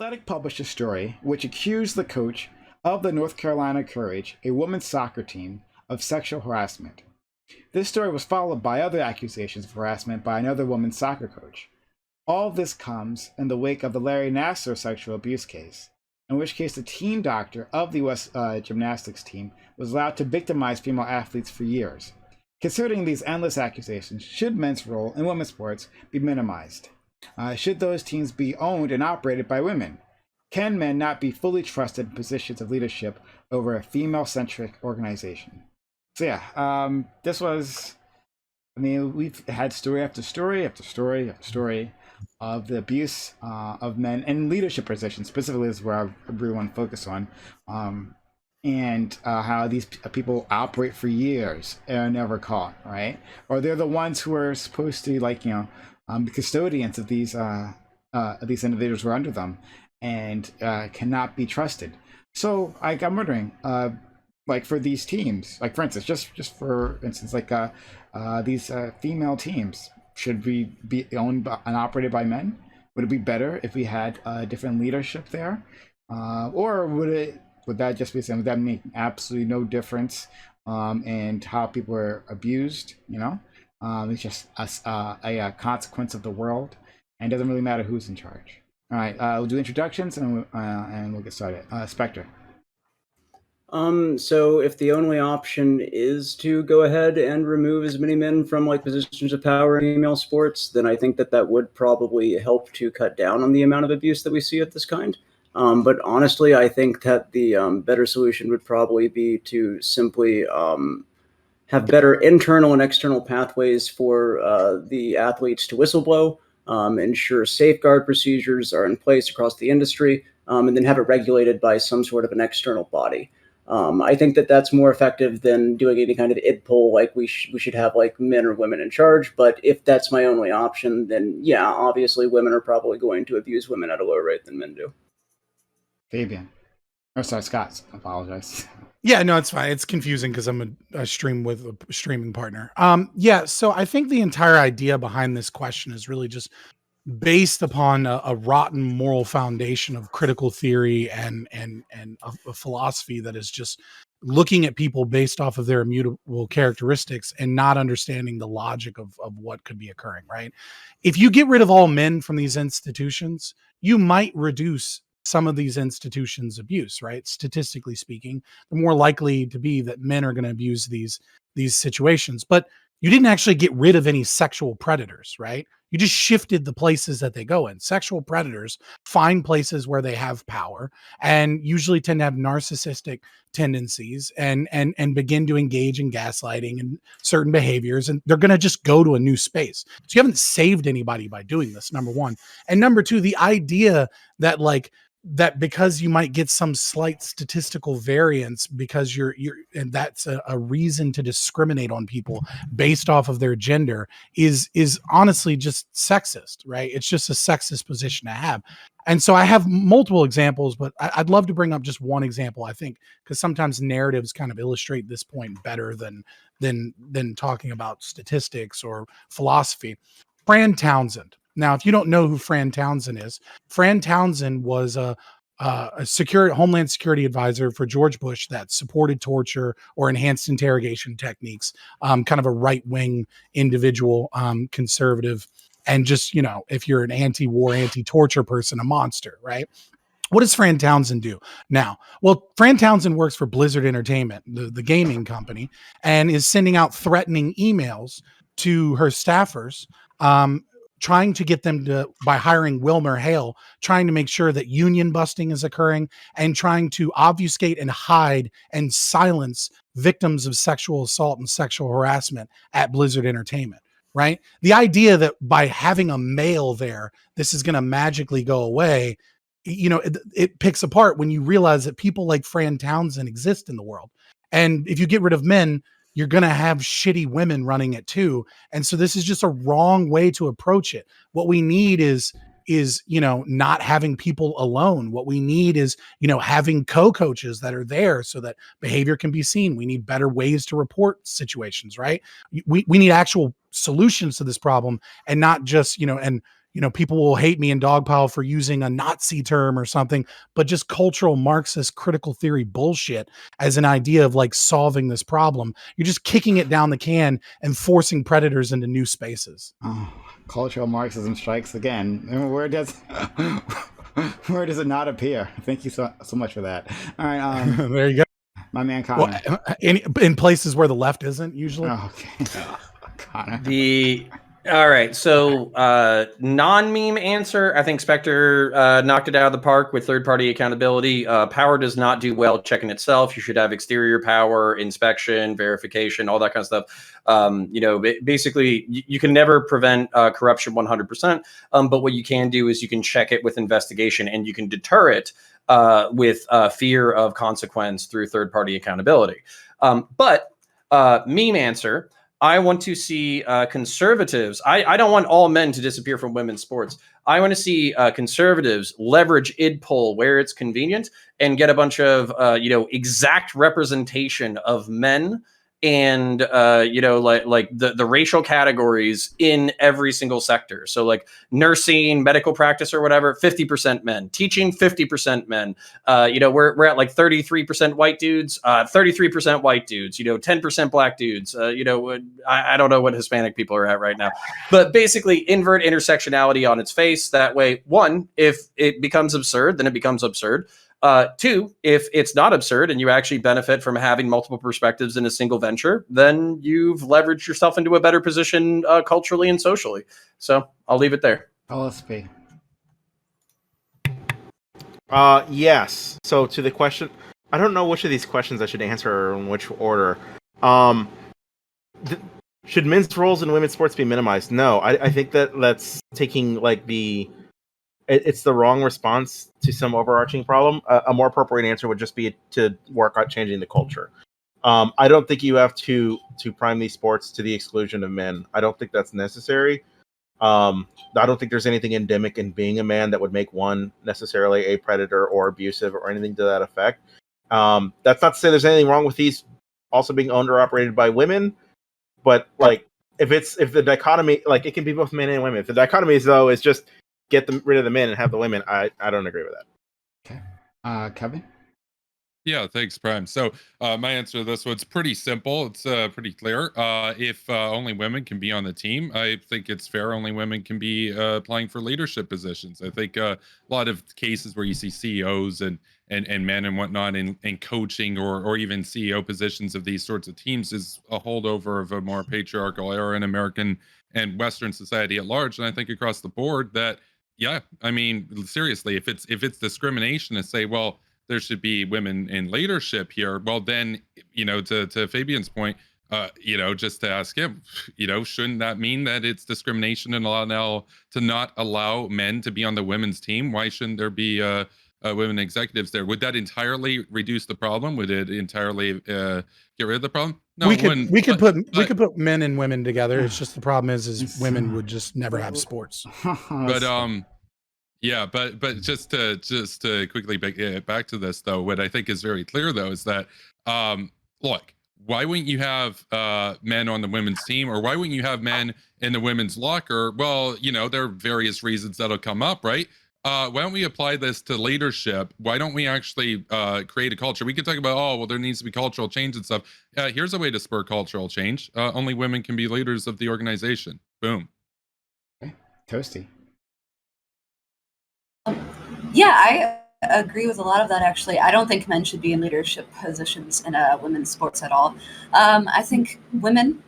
Athletic published a story which accused the coach of the North Carolina Courage, a women's soccer team, of sexual harassment. This story was followed by other accusations of harassment by another women's soccer coach. All this comes in the wake of the Larry Nassar sexual abuse case, in which case the team doctor of the U.S. Gymnastics team was allowed to victimize female athletes for years. Considering these endless accusations, should men's role in women's sports be minimized? Should those teams be owned and operated by women? Can men not be fully trusted in positions of leadership over a female-centric organization? So yeah, this was, I mean, we've had story after story after story after story of the abuse of men in leadership positions. Specifically, is where I really want to focus on, and how these people operate for years and are never caught, right? Or they're the ones who are supposed to, like, the custodians of these individuals who are under them, and cannot be trusted. So, like, I'm wondering, like, for these teams, like, for instance, just for instance, like these female teams, should we be owned by, and operated by men? Would it be better if we had different leadership there, or would that just be something that make absolutely no difference in how people are abused? It's just a consequence of the world, and it doesn't really matter who's in charge. All right, we'll do introductions and we'll get started. Spectre. So if the only option is to go ahead and remove as many men from like positions of power in female sports, then I think that would probably help to cut down on the amount of abuse that we see of this kind. But honestly, I think that the better solution would probably be to simply have better internal and external pathways for the athletes to whistleblow, ensure safeguard procedures are in place across the industry, and then have it regulated by some sort of an external body. I think that's more effective than doing any kind of id poll, like we should have like men or women in charge. But if that's my only option, then yeah, obviously women are probably going to abuse women at a lower rate than men do. Fabian. Oh, sorry, Scott. I apologize. Yeah, no, it's fine. It's confusing because I'm a stream with a streaming partner. Yeah, so I think the entire idea behind this question is really just based upon a rotten moral foundation of critical theory and a philosophy that is just looking at people based off of their immutable characteristics and not understanding the logic of what could be occurring, right? If you get rid of all men from these institutions, you might reduce some of these institutions' abuse, right? Statistically speaking, the more likely to be that men are going to abuse these situations. But you didn't actually get rid of any sexual predators, right? You just shifted the places that they go in. Sexual predators find places where they have power and usually tend to have narcissistic tendencies and begin to engage in gaslighting and certain behaviors. And they're going to just go to a new space. So you haven't saved anybody by doing this, number one. And number two, the idea that that because you might get some slight statistical variance because you're and that's a reason to discriminate on people based off of their gender is honestly just sexist, right? It's just a sexist position to have. And so I have multiple examples, but I'd love to bring up just one example, I think, because sometimes narratives kind of illustrate this point better than talking about statistics or philosophy. Fran Townsend. Now, if you don't know who Fran Townsend is, Fran Townsend was a Homeland Security advisor for George Bush that supported torture or enhanced interrogation techniques, kind of a right-wing individual, conservative, and just, if you're an anti-war, anti-torture person, a monster, right? What does Fran Townsend do now? Well, Fran Townsend works for Blizzard Entertainment, the gaming company, and is sending out threatening emails to her staffers, trying to get them to, by hiring Wilmer Hale, trying to make sure that union busting is occurring and trying to obfuscate and hide and silence victims of sexual assault and sexual harassment at Blizzard Entertainment, right? The idea that by having a male there, this is going to magically go away, it picks apart when you realize that people like Fran Townsend exist in the world. And if you get rid of men, you're going to have shitty women running it too. And so this is just a wrong way to approach it. What we need is not having people alone. What we need is, having co-coaches that are there so that behavior can be seen. We need better ways to report situations, right? We need actual solutions to this problem and not just, People will hate me in dogpile for using a Nazi term or something, but just cultural Marxist critical theory bullshit as an idea of like solving this problem. You're just kicking it down the can and forcing predators into new spaces. Oh, cultural Marxism strikes again. And where does where does it not appear? Thank you so much for that. All right, there you go. My man Connor. Well, in places where the left isn't usually. Oh, okay. Connor. All right, so non-meme answer, I think Spectre knocked it out of the park with third-party accountability. Power does not do well checking itself. You should have exterior power, inspection, verification, all that kind of stuff. Basically, you can never prevent corruption 100%, but what you can do is you can check it with investigation, and you can deter it with fear of consequence through third-party accountability. But meme answer, I want to see conservatives. I don't want all men to disappear from women's sports. I want to see conservatives leverage id poll where it's convenient and get a bunch of exact representation of men and like the racial categories in every single sector. So like nursing, medical practice or whatever, 50% men, teaching 50% men. We're at like 33% white dudes, 33% white dudes, 10% black dudes. I don't know what Hispanic people are at right now, but basically invert intersectionality on its face. That way, one, if it becomes absurd, then it becomes absurd. Two, if it's not absurd and you actually benefit from having multiple perspectives in a single venture, then you've leveraged yourself into a better position culturally and socially. So I'll leave it there. LSP. Yes. So to the question, I don't know which of these questions I should answer or in which order. Should men's roles in women's sports be minimized? No, I think that's taking like it's the wrong response to some overarching problem. A more appropriate answer would just be to work on changing the culture. I don't think you have to prime these sports to the exclusion of men. I don't think that's necessary. I don't think there's anything endemic in being a man that would make one necessarily a predator or abusive or anything to that effect. That's not to say there's anything wrong with these also being owned or operated by women, but like if the dichotomy, like it can be both men and women. If the dichotomy is though is just get rid of the men and have the women, I don't agree with that. Okay. Kevin? Yeah, thanks, Prime. So my answer to this one's pretty simple. It's pretty clear. If only women can be on the team, I think it's fair only women can be applying for leadership positions. I think a lot of cases where you see CEOs and men and whatnot in coaching or even CEO positions of these sorts of teams is a holdover of a more patriarchal era in American and Western society at large. And I think across the board that, yeah, I mean, seriously, if it's discrimination to say, well, there should be women in leadership here, well, then, to Fabian's point, just to ask him, shouldn't that mean that it's discrimination and allow to not allow men to be on the women's team? Why shouldn't there be women executives there? Would that entirely reduce the problem? Would it entirely get rid of the problem? No, we could put men and women together. It's just the problem is women would just never have sports. But yeah, but just to quickly back to this though, what I think is very clear though is that look, why wouldn't you have men on the women's team, or why wouldn't you have men in the women's locker? Well, there are various reasons that'll come up, right? Why don't we apply this to leadership? Why don't we actually create a culture? We could talk about, there needs to be cultural change and stuff. Here's a way to spur cultural change. Only women can be leaders of the organization. Boom. Okay. Toasty. Yeah, I agree with a lot of that, actually. I don't think men should be in leadership positions in women's sports at all. I think women,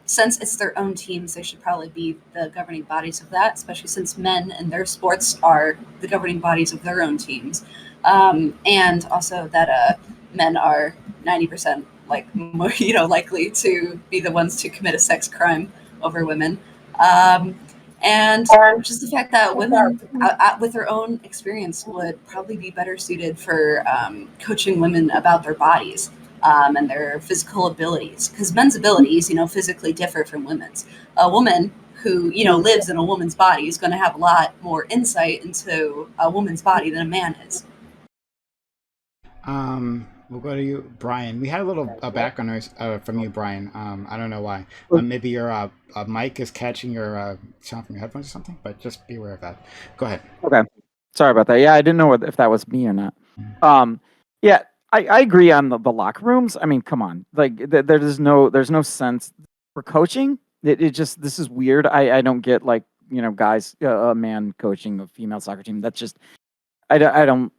since it's their own teams, they should probably be the governing bodies of that, especially since men and their sports are the governing bodies of their own teams. And also that men are 90% more, likely to be the ones to commit a sex crime over women. And just the fact that women, with their own experience, would probably be better suited for coaching women about their bodies and their physical abilities. Because men's abilities, physically differ from women's. A woman who, lives in a woman's body is going to have a lot more insight into a woman's body than a man is. We'll go to you, Brian. We had a little background noise from you, Brian. I don't know why. Maybe your mic is catching your sound from your headphones or something, but just be aware of that. Go ahead. Okay. Sorry about that. Yeah, I didn't know if that was me or not. Yeah, I agree on the locker rooms. I mean, come on. Like, there's no sense for coaching. It just, this is weird. I don't get, like, guys, a man coaching a female soccer team. That's just, I don't.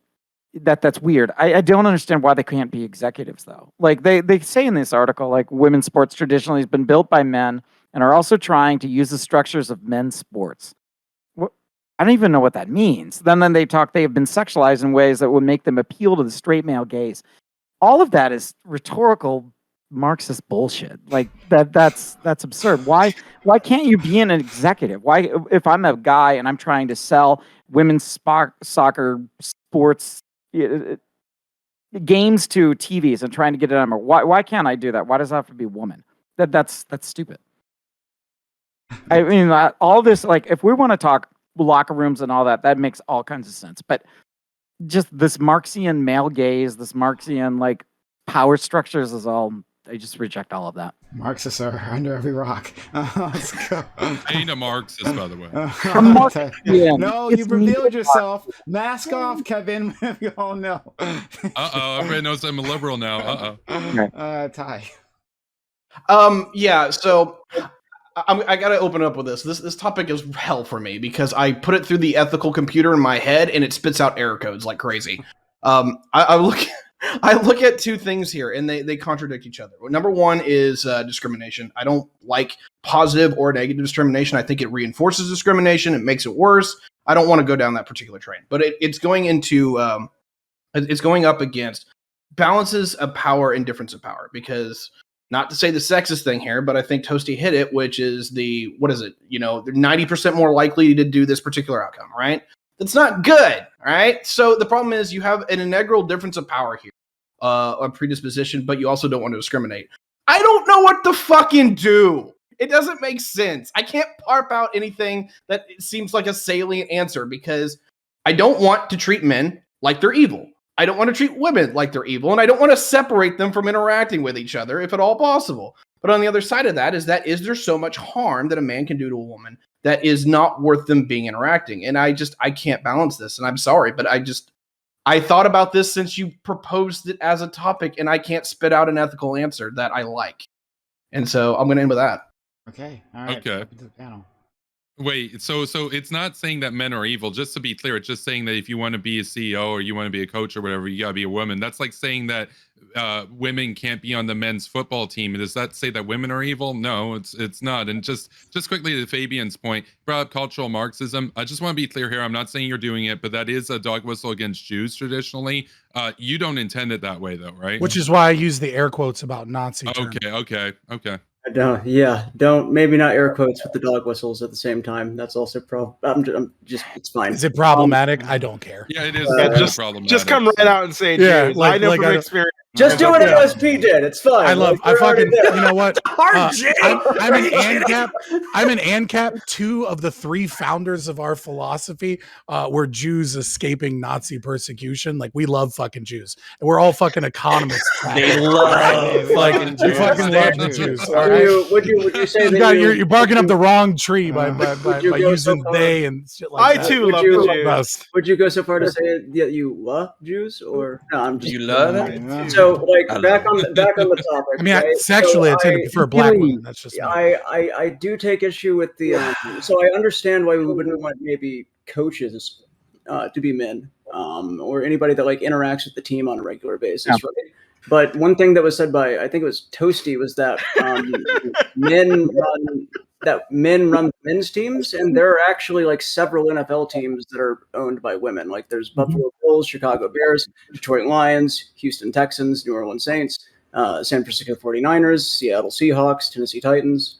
That's weird. I don't understand why they can't be executives, though. Like, they say in this article, like, women's sports traditionally has been built by men and are also trying to use the structures of men's sports. I don't even know what that means. Then they talk, they have been sexualized in ways that would make them appeal to the straight male gaze. All of that is rhetorical Marxist bullshit. Like, that's absurd. Why can't you be an executive? Why, if I'm a guy and I'm trying to sell women's soccer sports games to TVs and trying to get it on, why can't I do that? Why does it have to be a woman? That's stupid. I mean, all this, like, if we want to talk locker rooms and all that makes all kinds of sense. But just this Marxian male gaze, this Marxian, like, power structures is all, I just reject all of that. Marxists are under every rock. Let's go. Ain't a Marxist, by the way. No, you revealed yourself. Mask off, Kevin. We all know. Everybody knows I'm a liberal now. Ty. Yeah, so I got to open up with this. This topic is hell for me because I put it through the ethical computer in my head and it spits out error codes like crazy. I look at two things here and they contradict each other. Number one is discrimination. I don't like positive or negative discrimination. I think it reinforces discrimination. It makes it worse. I don't want to go down that particular train. But it's going into it's going up against balances of power and difference of power because. Not to say the sexist thing here, but I think Toasty hit it, which is they're 90% more likely to do this particular outcome, right? That's not good, right? So the problem is you have an integral difference of power here, a predisposition, but you also don't want to discriminate. I don't know what to fucking do. It doesn't make sense. I can't parp out anything that seems like a salient answer because I don't want to treat men like they're evil. I don't want to treat women like they're evil, and I don't want to separate them from interacting with each other if at all possible. But on the other side of that is there so much harm that a man can do to a woman that is not worth them being interacting? And I can't balance this, and I'm sorry, but I thought about this since you proposed it as a topic, and I can't spit out an ethical answer that I like. And so I'm going to end with that. Okay. All right. Okay. Wait, so it's not saying that men are evil. Just to be clear, it's just saying that if you want to be a CEO or you want to be a coach or whatever, you gotta be a woman. That's like saying that women can't be on the men's football team. Does that say that women are evil? No, it's not. And just quickly to Fabian's point, brought up cultural Marxism. I just want to be clear here. I'm not saying you're doing it, but that is a dog whistle against Jews traditionally. You don't intend it that way, though, right? Which is why I use the air quotes about Nazi term. Okay. Don't maybe not air quotes with the dog whistles at the same time. That's also I'm just it's fine. Is it problematic? I don't care. Yeah, it is problematic. Just come right out and say, yeah, Jews. I know from experience. Just do what LSP did. It's fine. I fucking, you know what? I'm an ANCAP. I'm an ANCAP. 2 of the 3 founders of our philosophy were Jews escaping Nazi persecution. Like, we love fucking Jews. And we're all fucking economists. They love fucking Jews. We fucking love the Jews. All right? Would you say that you're barking up the wrong tree by using they and shit like that. I too love the Jews. Would you go so far to say that you love Jews, or no? I'm just you love them. So, like, back on the topic. I mean, right? sexually, I tend to prefer black women. That's just me. I do take issue with the. So I understand why we wouldn't want maybe coaches to be men, or anybody that like interacts with the team on a regular basis, right? But one thing that was said by, I think it was Toasty, was that men run men's teams, and there are actually like several NFL teams that are owned by women. Like there's Buffalo Bills, Chicago Bears, Detroit Lions, Houston Texans, New Orleans Saints, San Francisco 49ers, Seattle Seahawks, Tennessee Titans.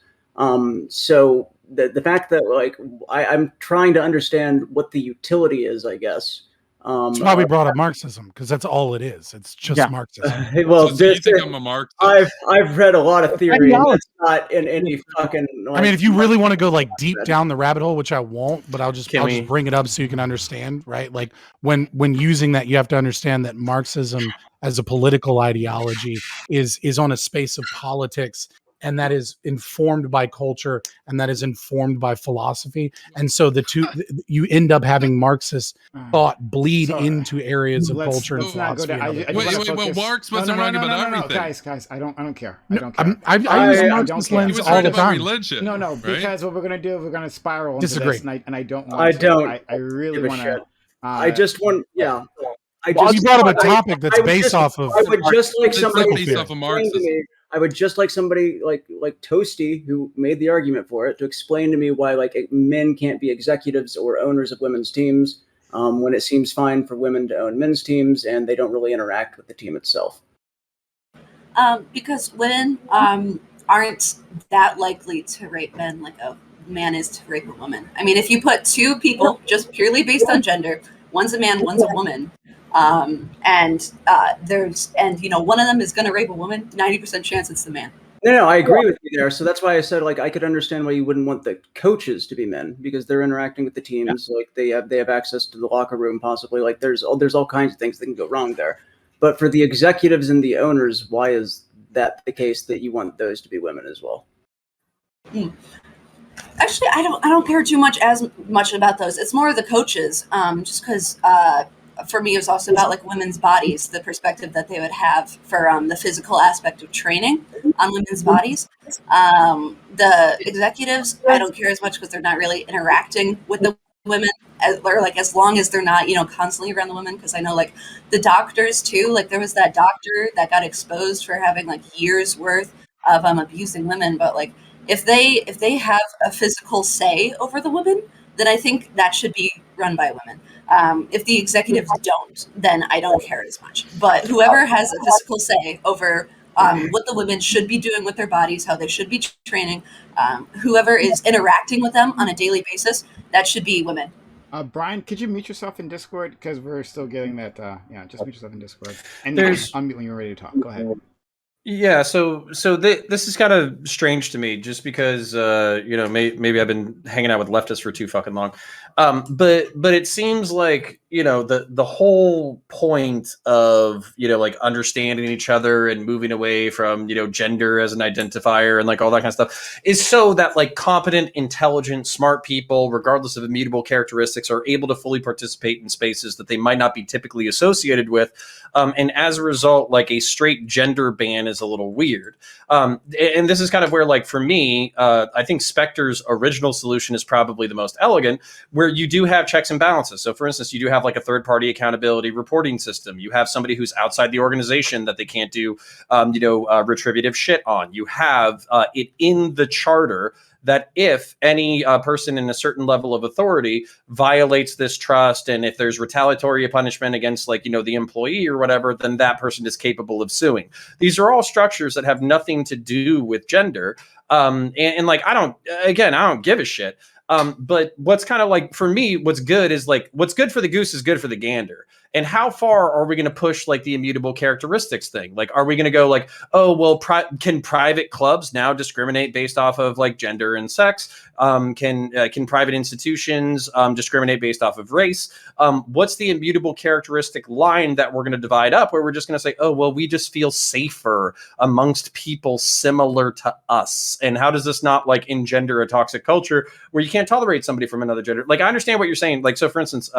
So the fact that like I'm trying to understand what the utility is, I guess, That's why we brought up Marxism, because that's all it is. It's just Marxism. Well, so you think I'm a Marxist? I've read a lot of theory. And that's not in any fucking. I mean, if you really want to go like deep down the rabbit hole, which I won't, but I'll just bring it up so you can understand, right? Like when using that, you have to understand that Marxism as a political ideology is on a space of politics, and that is informed by culture, and that is informed by philosophy. And so the two, you end up having Marxist thought bleed into areas of culture and philosophy. Wait, Marx wasn't wrong about everything. Guys, I don't care. I don't care. I use the Marxist lens all the time. Religion, no, because what we're gonna do, we're gonna spiral into Disagree. this, and I don't want to. I really want to. I just want, yeah. You brought up a topic that's based off of. I would just like somebody based off of Marxism. I would just like somebody like Toasty, who made the argument for it, to explain to me why like men can't be executives or owners of women's teams when it seems fine for women to own men's teams and they don't really interact with the team itself. Because women aren't that likely to rape men like a man is to rape a woman. I mean, if you put two people just purely based on gender, one's a man, one's a woman, and one of them is going to rape a woman, 90% chance it's the man. No, I agree with you there. So that's why I said, like, I could understand why you wouldn't want the coaches to be men, because they're interacting with the teams. Yeah. Like they have access to the locker room, possibly. Like there's all kinds of things that can go wrong there. But for the executives and the owners, why is that the case that you want those to be women as well? Actually, I don't care too much about those. It's more of the coaches, just because for me, it was also about like women's bodies, the perspective that they would have for the physical aspect of training on women's bodies. The executives, I don't care as much because they're not really interacting with the women, as long as they're not, constantly around the women. Because I know like the doctors too, like there was that doctor that got exposed for having like years worth of abusing women, but like if they have a physical say over the women, then I think that should be run by women. If the executives don't, then I don't care as much. But whoever has a physical say over what the women should be doing with their bodies, how they should be training, whoever is interacting with them on a daily basis, that should be women. Brian, could you mute yourself in Discord? Because we're still getting that. Just mute yourself in Discord. And unmute when you're ready to talk. Go ahead. Yeah, so this is kind of strange to me, just because maybe I've been hanging out with leftists for too fucking long, but it seems like the whole point of like understanding each other and moving away from gender as an identifier and like all that kind of stuff is so that like competent, intelligent, smart people, regardless of immutable characteristics, are able to fully participate in spaces that they might not be typically associated with, and as a result, like a straight gender ban is a little weird. And this is kind of where, like, for me, I think Spectre's original solution is probably the most elegant, where you do have checks and balances. So for instance, you do have like a third-party accountability reporting system. You have somebody who's outside the organization that they can't do, retributive shit on. You have it in the charter that if any person in a certain level of authority violates this trust, and if there's retaliatory punishment against the employee or whatever, then that person is capable of suing. These are all structures that have nothing to do with gender. And like, I don't give a shit. But what's kind of like, for me, what's good is like, what's good for the goose is good for the gander. And how far are we going to push like the immutable characteristics thing? Like, are we going to go like, oh, well, can private clubs now discriminate based off of like gender and sex? Can private institutions discriminate based off of race? What's the immutable characteristic line that we're going to divide up, where we're just going to say, oh, well, we just feel safer amongst people similar to us? And how does this not like engender a toxic culture where you can't tolerate somebody from another gender? Like, I understand what you're saying. Like, so for instance,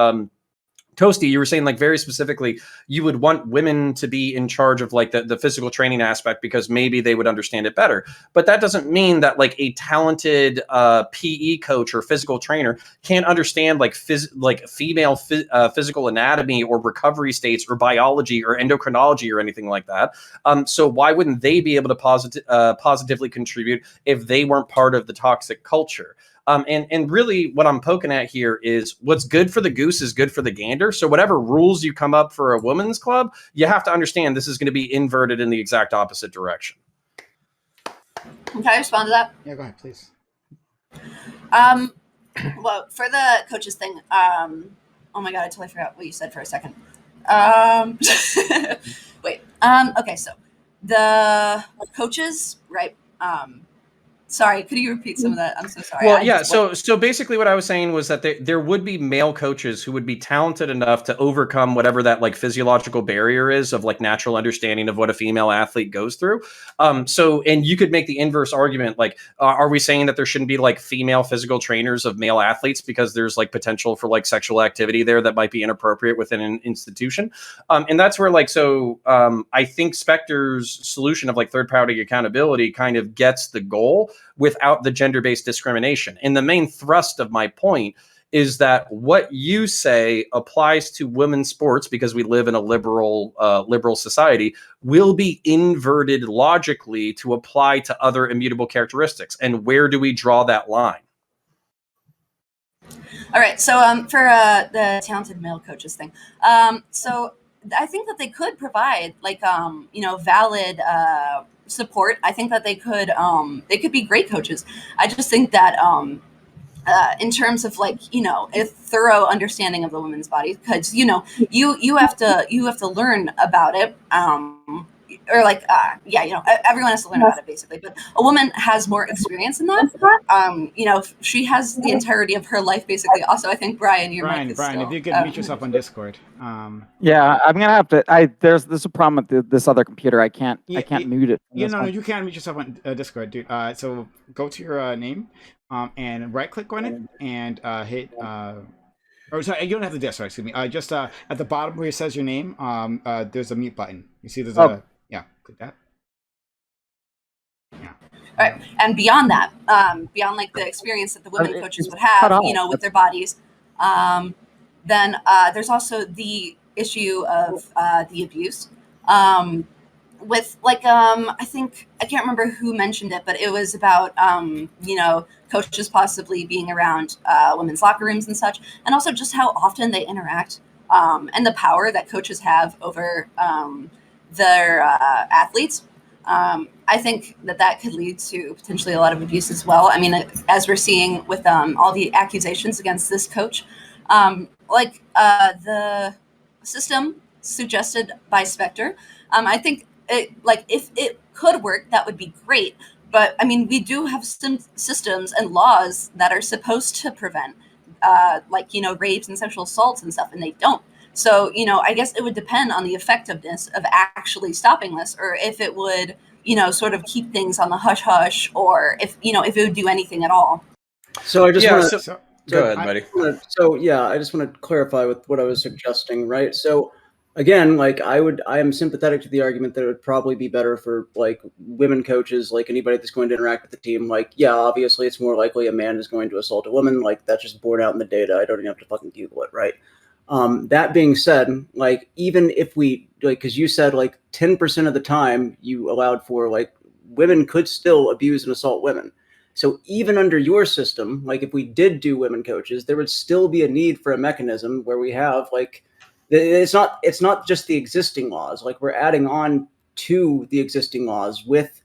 Toasty, you were saying like very specifically, you would want women to be in charge of like the physical training aspect because maybe they would understand it better. But that doesn't mean that like a talented PE coach or physical trainer can't understand like female physical anatomy or recovery states or biology or endocrinology or anything like that. So why wouldn't they be able to positively contribute if they weren't part of the toxic culture? And really what I'm poking at here is what's good for the goose is good for the gander. So whatever rules you come up for a women's club, you have to understand this is going to be inverted in the exact opposite direction. Can I respond to that? Yeah, go ahead, please. Well, for the coaches thing, oh my god, I totally forgot what you said for a second. Wait. Okay, so the coaches, right? Sorry, could you repeat some of that? I'm so sorry. Well, yeah. So basically, what I was saying was that there would be male coaches who would be talented enough to overcome whatever that like physiological barrier is of like natural understanding of what a female athlete goes through. So, and you could make the inverse argument, like, are we saying that there shouldn't be like female physical trainers of male athletes because there's like potential for like sexual activity there that might be inappropriate within an institution? And that's where like, so I think Spectre's solution of like third-party accountability kind of gets the goal without the gender-based discrimination. And the main thrust of my point is that what you say applies to women's sports, because we live in a liberal society, will be inverted logically to apply to other immutable characteristics. And where do we draw that line? All right, so for the talented male coaches thing, so I think that they could provide like valid support. I think that they could be great coaches. I just think that in terms of like a thorough understanding of the women's body, because you have to learn about it, or like everyone has to learn about it basically, but a woman has more experience in that. She has the entirety of her life basically. Also, I think Brian, Brian, if you could mute yourself on Discord. Yeah, I'm gonna have to. There's a problem with this other computer. I can't mute it. You can't mute yourself on Discord, dude. So go to your name, and right click on it and hit. Or sorry, you don't have to do. Sorry, excuse me. Just at the bottom where it says your name, there's a mute button. You see, there's a click that. Yeah. All right, and beyond that, beyond like the experience that the women coaches would have, with their bodies, then there's also the issue of the abuse. With like I think I can't remember who mentioned it, but it was about coaches possibly being around women's locker rooms and such, and also just how often they interact, and the power that coaches have over their athletes. I think that could lead to potentially a lot of abuse as well. I mean, as we're seeing with all the accusations against this coach, the system suggested by Spectre, I think if it could work, that would be great. But I mean, we do have some systems and laws that are supposed to prevent rapes and sexual assaults and stuff, and they don't. So, I guess it would depend on the effectiveness of actually stopping this, or if it would, sort of keep things on the hush hush, or if it would do anything at all. So I just want to go ahead, buddy. I just want to clarify with what I was suggesting, right? So again, like I am sympathetic to the argument that it would probably be better for like women coaches, like anybody that's going to interact with the team. Like, yeah, obviously it's more likely a man is going to assault a woman. Like that's just borne out in the data. I don't even have to fucking Google it, right? That being said, like even if we because you said like 10% of the time you allowed for like women could still abuse and assault women. So even under your system, like if we did do women coaches, there would still be a need for a mechanism where we have like it's not just the existing laws. Like we're adding on to the existing laws with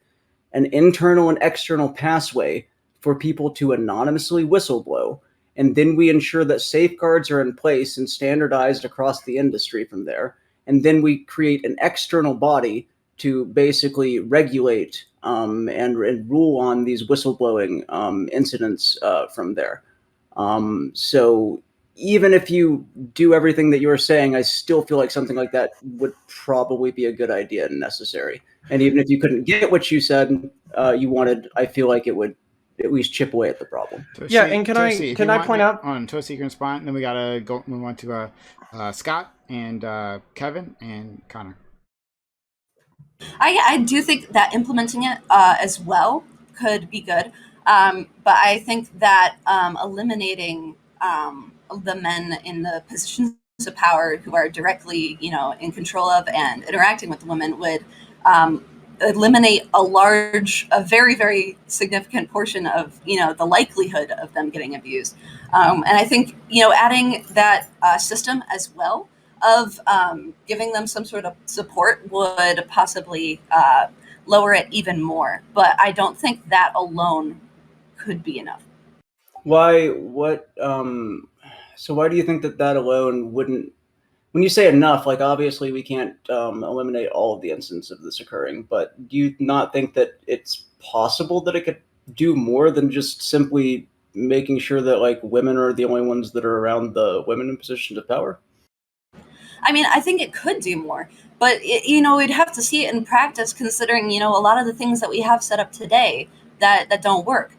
an internal and external pathway for people to anonymously whistleblow. And then we ensure that safeguards are in place and standardized across the industry from there. And then we create an external body to basically regulate and rule on these whistleblowing incidents from there. So even if you do everything that you're saying, I still feel like something like that would probably be a good idea and necessary. And even if you couldn't get what you said you wanted, I feel like it would at least chip away at the problem. Yeah, and can I point out on Tosi, you can respond. Then we gotta move on to Scott and Kevin and Connor. I do think that implementing it as well could be good, but I think that eliminating the men in the positions of power who are directly, in control of and interacting with the women would eliminate a very, very significant portion of, the likelihood of them getting abused. And I think, adding that system as well of giving them some sort of support would possibly lower it even more. But I don't think that alone could be enough. Why? What? So why do you think that alone wouldn't? When you say enough, like obviously we can't eliminate all of the instances of this occurring, but do you not think that it's possible that it could do more than just simply making sure that like women are the only ones that are around the women in positions of power? I mean, I think it could do more, but we'd have to see it in practice, considering a lot of the things that we have set up today that don't work.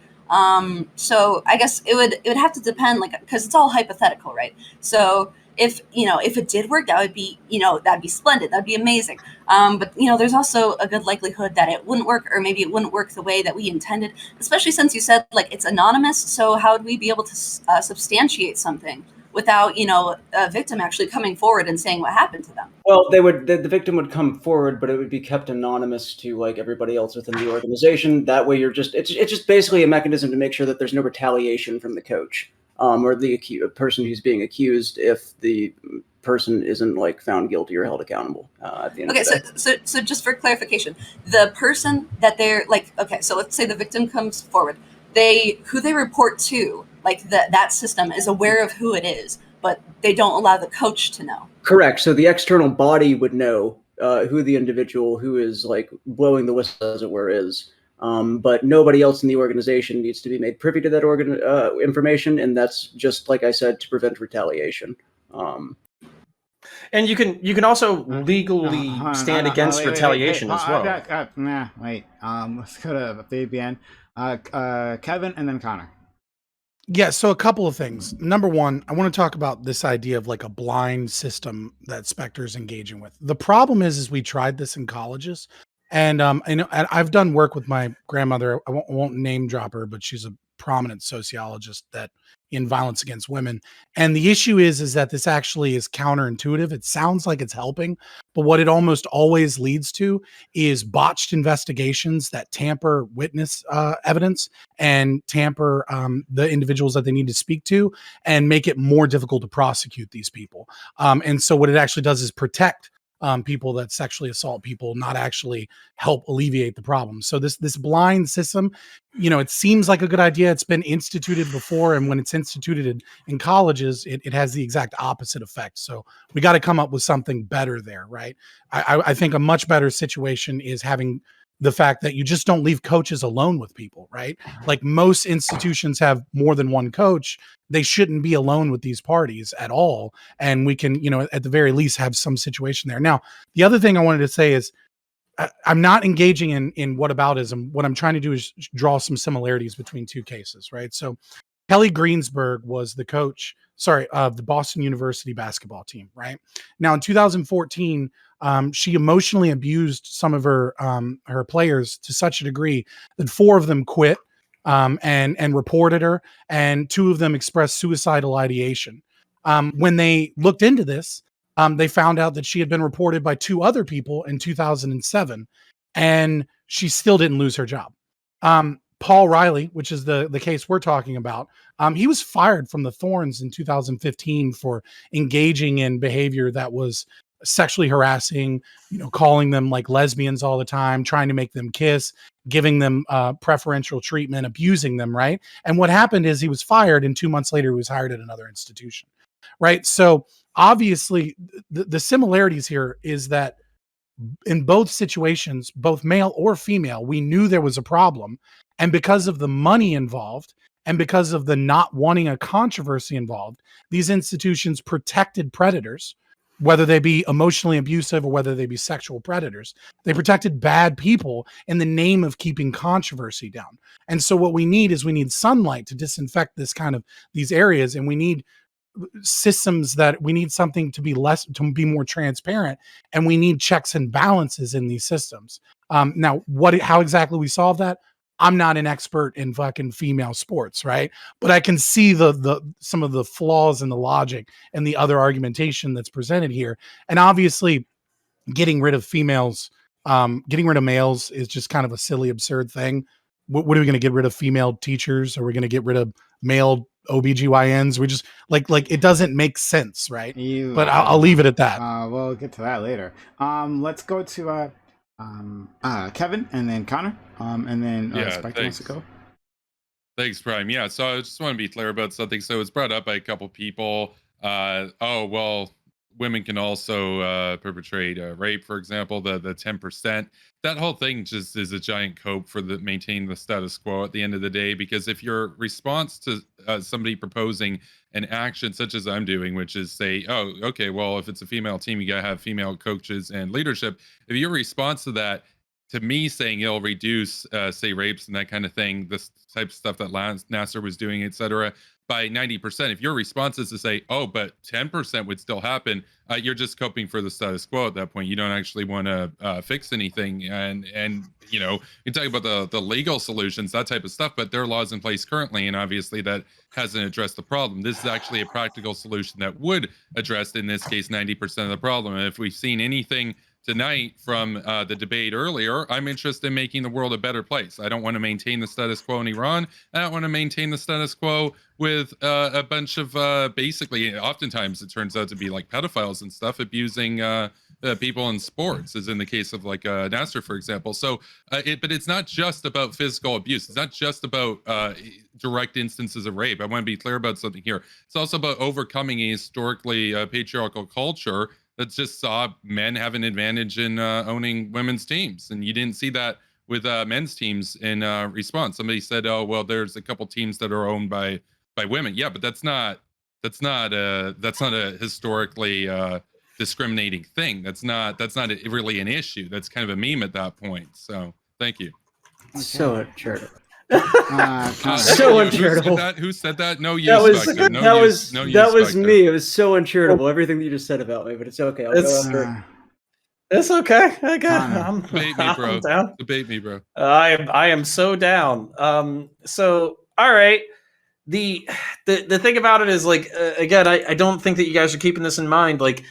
So I guess it would have to depend, like, because it's all hypothetical, right? So if it did work, that would be that'd be splendid, that'd be amazing. But there's also a good likelihood that it wouldn't work, or maybe it wouldn't work the way that we intended. Especially since you said like it's anonymous, so how would we be able to substantiate something without a victim actually coming forward and saying what happened to them? Well, the victim would come forward, but it would be kept anonymous to like everybody else within the organization. That way, it's just basically a mechanism to make sure that there's no retaliation from the coach or the person who's being accused if the person isn't like found guilty or held accountable at the end. Okay, of the day. so just for clarification, the person that they're like, okay, so let's say the victim comes forward, who they report to, like that system is aware of who it is, but they don't allow the coach to know. Correct. So the external body would know who the individual who is like blowing the whistle, as it were, is. But nobody else in the organization needs to be made privy to that information, and that's just like I said, to prevent retaliation. And you can also legally stand against retaliation as well. Let's go to Fabian, Kevin, and then Connor. Yeah, so a couple of things. Number one, I want to talk about this idea of like a blind system that Spectre is engaging with. The problem is we tried this in colleges, and I know I've done work with my grandmother. I won't name drop her, but she's a prominent sociologist that in violence against women. And the issue is that this actually is counterintuitive. It sounds like it's helping, but what it almost always leads to is botched investigations that tamper witness evidence and tamper the individuals that they need to speak to and make it more difficult to prosecute these people. And so what it actually does is protect people that sexually assault people, not actually help alleviate the problem. So this blind system, it seems like a good idea. It's been instituted before, and when it's instituted in colleges, it has the exact opposite effect. So we got to come up with something better there, right? I think a much better situation is having the fact that you just don't leave coaches alone with people, right? Like most institutions have more than one coach. They shouldn't be alone with these parties at all. And we can, at the very least have some situation there. Now, the other thing I wanted to say is I'm not engaging in whataboutism. What I'm trying to do is draw some similarities between two cases, right? So Kelly Greensburg was the coach, of the Boston University basketball team, right? Now in 2014, she emotionally abused some of her players to such a degree that 4 of them quit and reported her, and 2 of them expressed suicidal ideation. When they looked into this, they found out that she had been reported by 2 other people in 2007, and she still didn't lose her job. Paul Riley, which is the case we're talking about, he was fired from the Thorns in 2015 for engaging in behavior that was sexually harassing, calling them like lesbians all the time, trying to make them kiss, giving them preferential treatment, abusing them, right? And what happened is he was fired, and 2 months later he was hired at another institution, right? So obviously the similarities here is that in both situations, both male or female, we knew there was a problem. And because of the money involved and because of the not wanting a controversy involved, these institutions protected predators, whether they be emotionally abusive or whether they be sexual predators. They protected bad people in the name of keeping controversy down. And so what we need sunlight to disinfect these areas. And we need systems we need something to be more transparent, and we need checks and balances in these systems. Now, how exactly we solve that? I'm not an expert in fucking female sports, right? But I can see some of the flaws in the logic and the other argumentation that's presented here. And obviously, getting rid of males is just kind of a silly, absurd thing. What are we going to get rid of female teachers? Are we going to get rid of male OBGYNs? We just like it doesn't make sense, right? But I'll leave it at that. We'll get to that later. Let's go to Kevin, and then Connor, and then Spectre wants to go. Thanks, Prime. Yeah, so I just want to be clear about something. So it's brought up by a couple people. Oh, well, women can also perpetrate rape, for example, the 10%. That whole thing just is a giant cope for maintaining the status quo at the end of the day. Because if your response to somebody proposing an action such as I'm doing, which is say, oh, okay, well, if it's a female team, you gotta have female coaches and leadership. If your response to that, to me, saying it'll reduce, say, rapes and that kind of thing, this type of stuff that Nasser was doing, et cetera, by 90%. If your response is to say, oh, but 10% would still happen, you're just coping for the status quo at that point. You don't actually want to fix anything. And you know, you talk about the legal solutions, that type of stuff, but there are laws in place currently, and obviously that hasn't addressed the problem. This is actually a practical solution that would address, in this case, 90% of the problem. And if we've seen anything tonight from the debate earlier, I'm interested in making the world a better place. I don't want to maintain the status quo in Iran. I don't want to maintain the status quo with a bunch of basically, oftentimes it turns out to be like pedophiles and stuff abusing people in sports, as in the case of like Nasser, for example. So, but it's not just about physical abuse. It's not just about direct instances of rape. I want to be clear about something here. It's also about overcoming a historically patriarchal culture that just saw men have an advantage in owning women's teams, and you didn't see that with men's teams in response. Somebody said, "Oh, well, there's a couple teams that are owned by women." Yeah, but that's not a historically discriminating thing. That's not really an issue. That's kind of a meme at that point. So, thank you. Okay. So uncharitable. So uncharitable. Who said that? No use. That was me. It was so uncharitable. Everything that you just said about me, but it's okay. I'll go after. It's okay. I got. Debate me, bro. I'm down. Debate me, bro. I am so down. So all right. The thing about it is, like, again, I don't think that you guys are keeping this in mind. Like,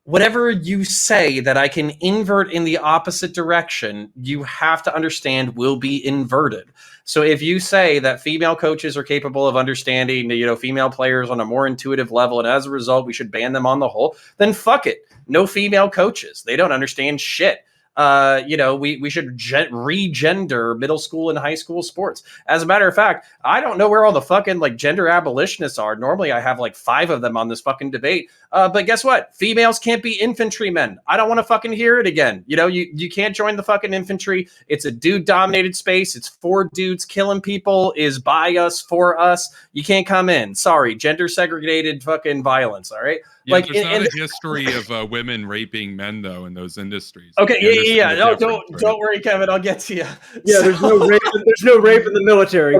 whatever you say that I can invert in the opposite direction, you have to understand will be inverted. So if you say that female coaches are capable of understanding, you know, female players on a more intuitive level, and as a result, we should ban them on the whole, then fuck it. No female coaches. They don't understand shit. You know, we should regender middle school and high school sports. As a matter of fact, I don't know where all the fucking like gender abolitionists are. Normally I have like 5 of them on this fucking debate. But guess what? Females can't be infantrymen. I don't want to fucking hear it again. You know, you can't join the fucking infantry. It's a dude dominated space. It's 4 dudes killing people, is by us, for us. You can't come in. Sorry. Gender segregated fucking violence. All right. Yeah, like, there's not a history of women raping men though in those industries. Okay, yeah. No, don't worry, Kevin. I'll get to you. Yeah, there's no rape. There's no rape in the military.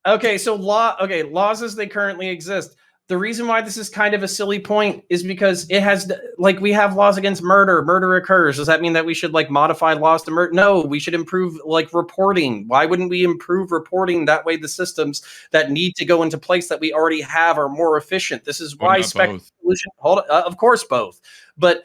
Okay, so laws as they currently exist. The reason why this is kind of a silly point is because it has, like, we have laws against murder. Murder occurs. Does that mean that we should like modify laws to murder? No, we should improve like reporting. Why wouldn't we improve reporting? That way the systems that need to go into place that we already have are more efficient. This is why Spectre's solution, of course, both. But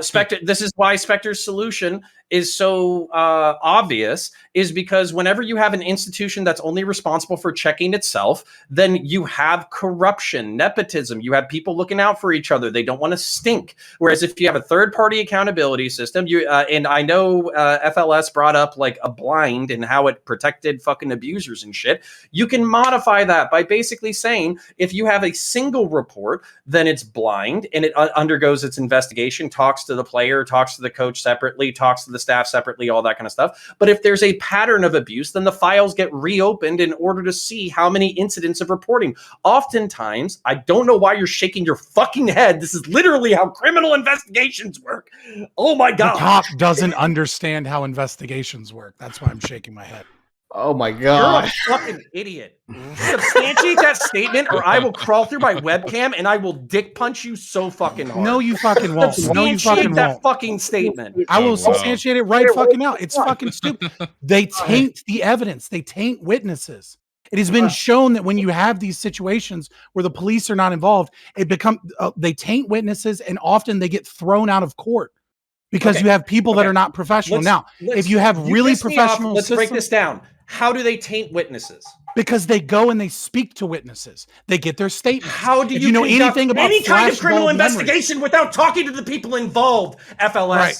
Spectre, this is why Spectre's solution is so obvious, is because whenever you have an institution that's only responsible for checking itself, then you have corruption, nepotism. You have people looking out for each other. They don't want to stink. Whereas if you have a third-party accountability system, and I know FLS brought up like a blind and how it protected fucking abusers and shit. You can modify that by basically saying if you have a single report, then it's blind and it undergoes its investigation, talks to the player, talks to the coach separately, talks to the staff separately, all that kind of stuff. But if there's a pattern of abuse, then the files get reopened in order to see how many incidents of reporting. Oftentimes, I don't know why you're shaking your fucking head. This is literally how criminal investigations work. Oh my God. The cop doesn't understand how investigations work. That's why I'm shaking my head. Oh my God. You're a fucking idiot. Substantiate that statement or I will crawl through my webcam and I will dick punch you so fucking hard. No, you fucking won't. No, you fucking that won't. fucking statement. I will substantiate it right fucking out. It's fucking stupid. They taint the evidence. They taint witnesses. It has been shown that when you have these situations where the police are not involved, they taint witnesses and often they get thrown out of court because you have people that are not professional. Now, if you have really professional let's break this down. How do they taint witnesses? Because they go and they speak to witnesses. They get their statements. How do you know anything about any kind of criminal investigation without talking to the people involved? FLS. Right.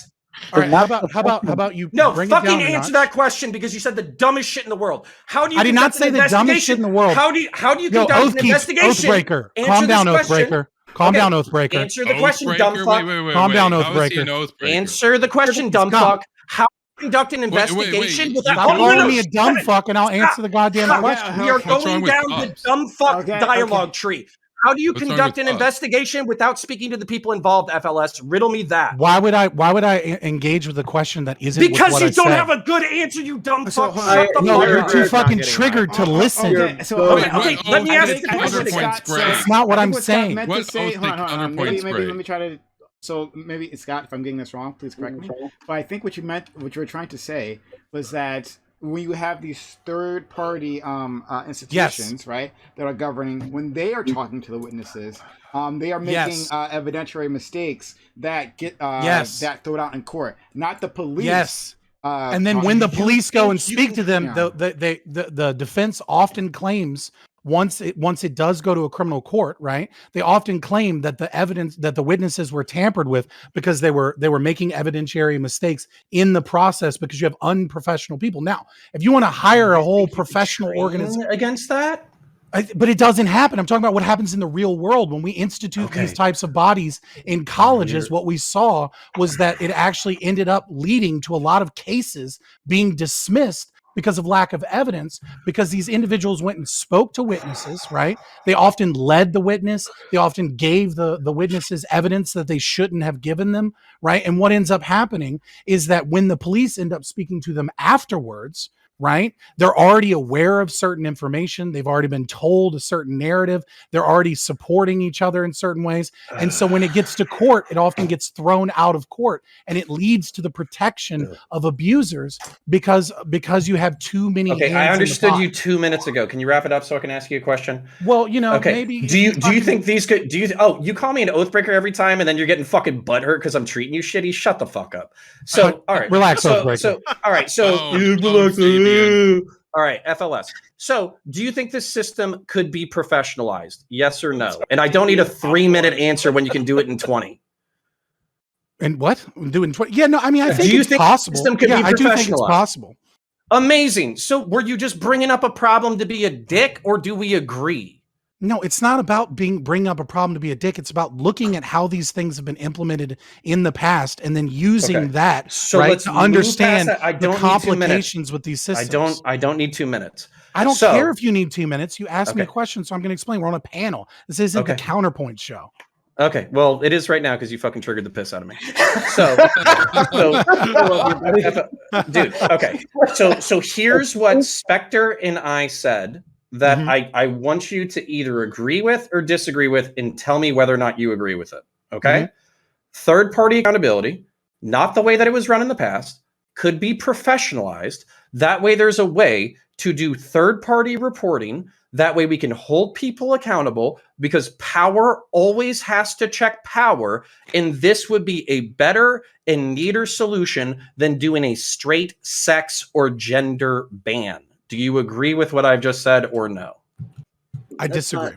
All right, how about you No, bring fucking it down a answer notch? that question because you said the dumbest shit in the world. How do you? I did not conduct say an the dumbest shit in the world. How do you Yo, conduct an Oathkeep, investigation? Oathbreaker. Answer Calm down, this question. Oathbreaker. Calm Okay, down, Oathbreaker. Answer the question, dumb fuck. Wait. Calm down, How is he an Oathbreaker. oathbreaker? Answer the question, dumb Scott. fuck. How conduct an investigation wait. without Stop No, calling no, me a dumb fuck, and I'll answer the goddamn Stop. question. We are What's going wrong with down the cops? dumb fuck Okay, dialogue tree. How do you What's wrong conduct with an cops? investigation without speaking to the people involved, FLS? Riddle me that. Why would I engage with a question that isn't with Because what you I don't said? have a good answer, you dumb So, fuck. hold Shut the on. No, fuck you're up. too not fucking getting triggered to listen. Okay, so Okay, What let me oath- ask what the question. counterpoint's great? That's not what I'm saying. Meant What to say, oath hold on. counterpoint's Maybe great? let me try to. So maybe Scott, if I'm getting this wrong, please correct me. But I think what you were trying to say was that when you have these third-party institutions, right, that are governing, when they are talking to the witnesses, they are making Yes. evidentiary mistakes that get Yes. that thrown out in court, not the police. Yes. And then when the police go and speak to them, Yeah. the defense often claims once it does go to a criminal court, right? They often claim that the evidence that the witnesses were tampered with because they were making evidentiary mistakes in the process because you have unprofessional people. Now, if you want to hire a whole professional organization Against that? but it doesn't happen. I'm talking about what happens in the real world when we institute these types of bodies in colleges. What we saw was that it actually ended up leading to a lot of cases being dismissed because of lack of evidence, because these individuals went and spoke to witnesses, right? They often led the witness. They often gave the witnesses evidence that they shouldn't have given them, right? And what ends up happening is that when the police end up speaking to them afterwards, right? They're already aware of certain information. They've already been told a certain narrative. They're already supporting each other in certain ways. And so when it gets to court, it often gets thrown out of court, and it leads to the protection of abusers because you have too many. Okay, hands I in the understood pot. you 2 minutes ago. Can you wrap it up so I can ask you a question? Well, Okay. maybe. Do you think these could? You call me an oathbreaker every time, and then you're getting fucking butthurt because I'm treating you shitty? Shut the fuck up. So, all right, relax, So, oathbreaker. all right, so Fabian. all right, FLS. So, do you think this system could be professionalized? Yes or no? And I don't need a 3-minute answer when you can do it in 20. And what? Doing 20? Yeah, no, I mean, I think Do you it's think possible. system could Yeah, be I do think it's professionalized? possible. Amazing. So, were you just bringing up a problem to be a dick, or do we agree? No, it's not about bringing up a problem to be a dick. It's about looking at how these things have been implemented in the past and then using that So right let's to move past understand that. I the don't need 2 minutes. complications with these systems. I don't need 2 minutes. I don't So- care if you need 2 minutes. You asked me a Okay. question, so I'm going to explain. We're on a panel. This isn't the Okay. counterpoint show. Okay, well, it is right now because you fucking triggered the piss out of me. Dude, okay. So here's what Spectre and I said that I want you to either agree with or disagree with, and tell me whether or not you agree with it. Okay. Third party accountability, not the way that it was run in the past, could be professionalized. That way, there's a way to do third party reporting. That way we can hold people accountable, because power always has to check power. And this would be a better and neater solution than doing a straight sex or gender ban. Do you agree with what I've just said or no? I disagree.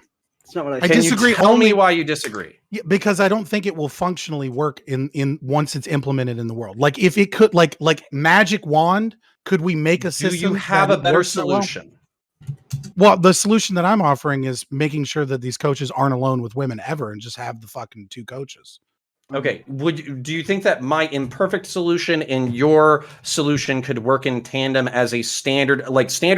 That's not what I I Can disagree you tell only- me why you disagree? Yeah, because I don't think it will functionally work in once it's implemented in the world. Like if it could, like magic wand, could we make a Do system? you have that a better works that well? solution? Well, the solution that I'm offering is making sure that these coaches aren't alone with women ever and just have the fucking 2 coaches. Okay. Do you think that my imperfect solution and your solution could work in tandem as a standard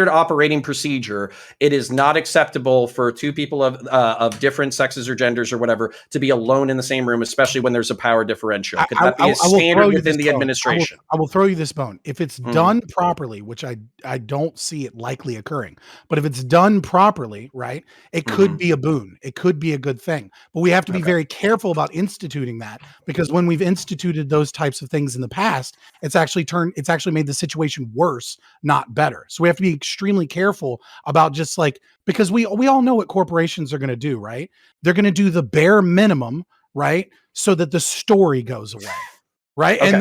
operating procedure? It is not acceptable for 2 people of different sexes or genders or whatever to be alone in the same room, especially when there's a power differential. Could that be a I will standard throw you within this the bone. administration? I will throw you this bone. If it's done properly, which I don't see it likely occurring, but if it's done properly, right, it could be a boon. It could be a good thing. But we have to be very careful about instituting that, because when we've instituted those types of things in the past, it's actually made the situation worse, not better. So we have to be extremely careful about just because we all know what corporations are going to do, right? They're going to do the bare minimum, right? So that the story goes away. Right. Okay.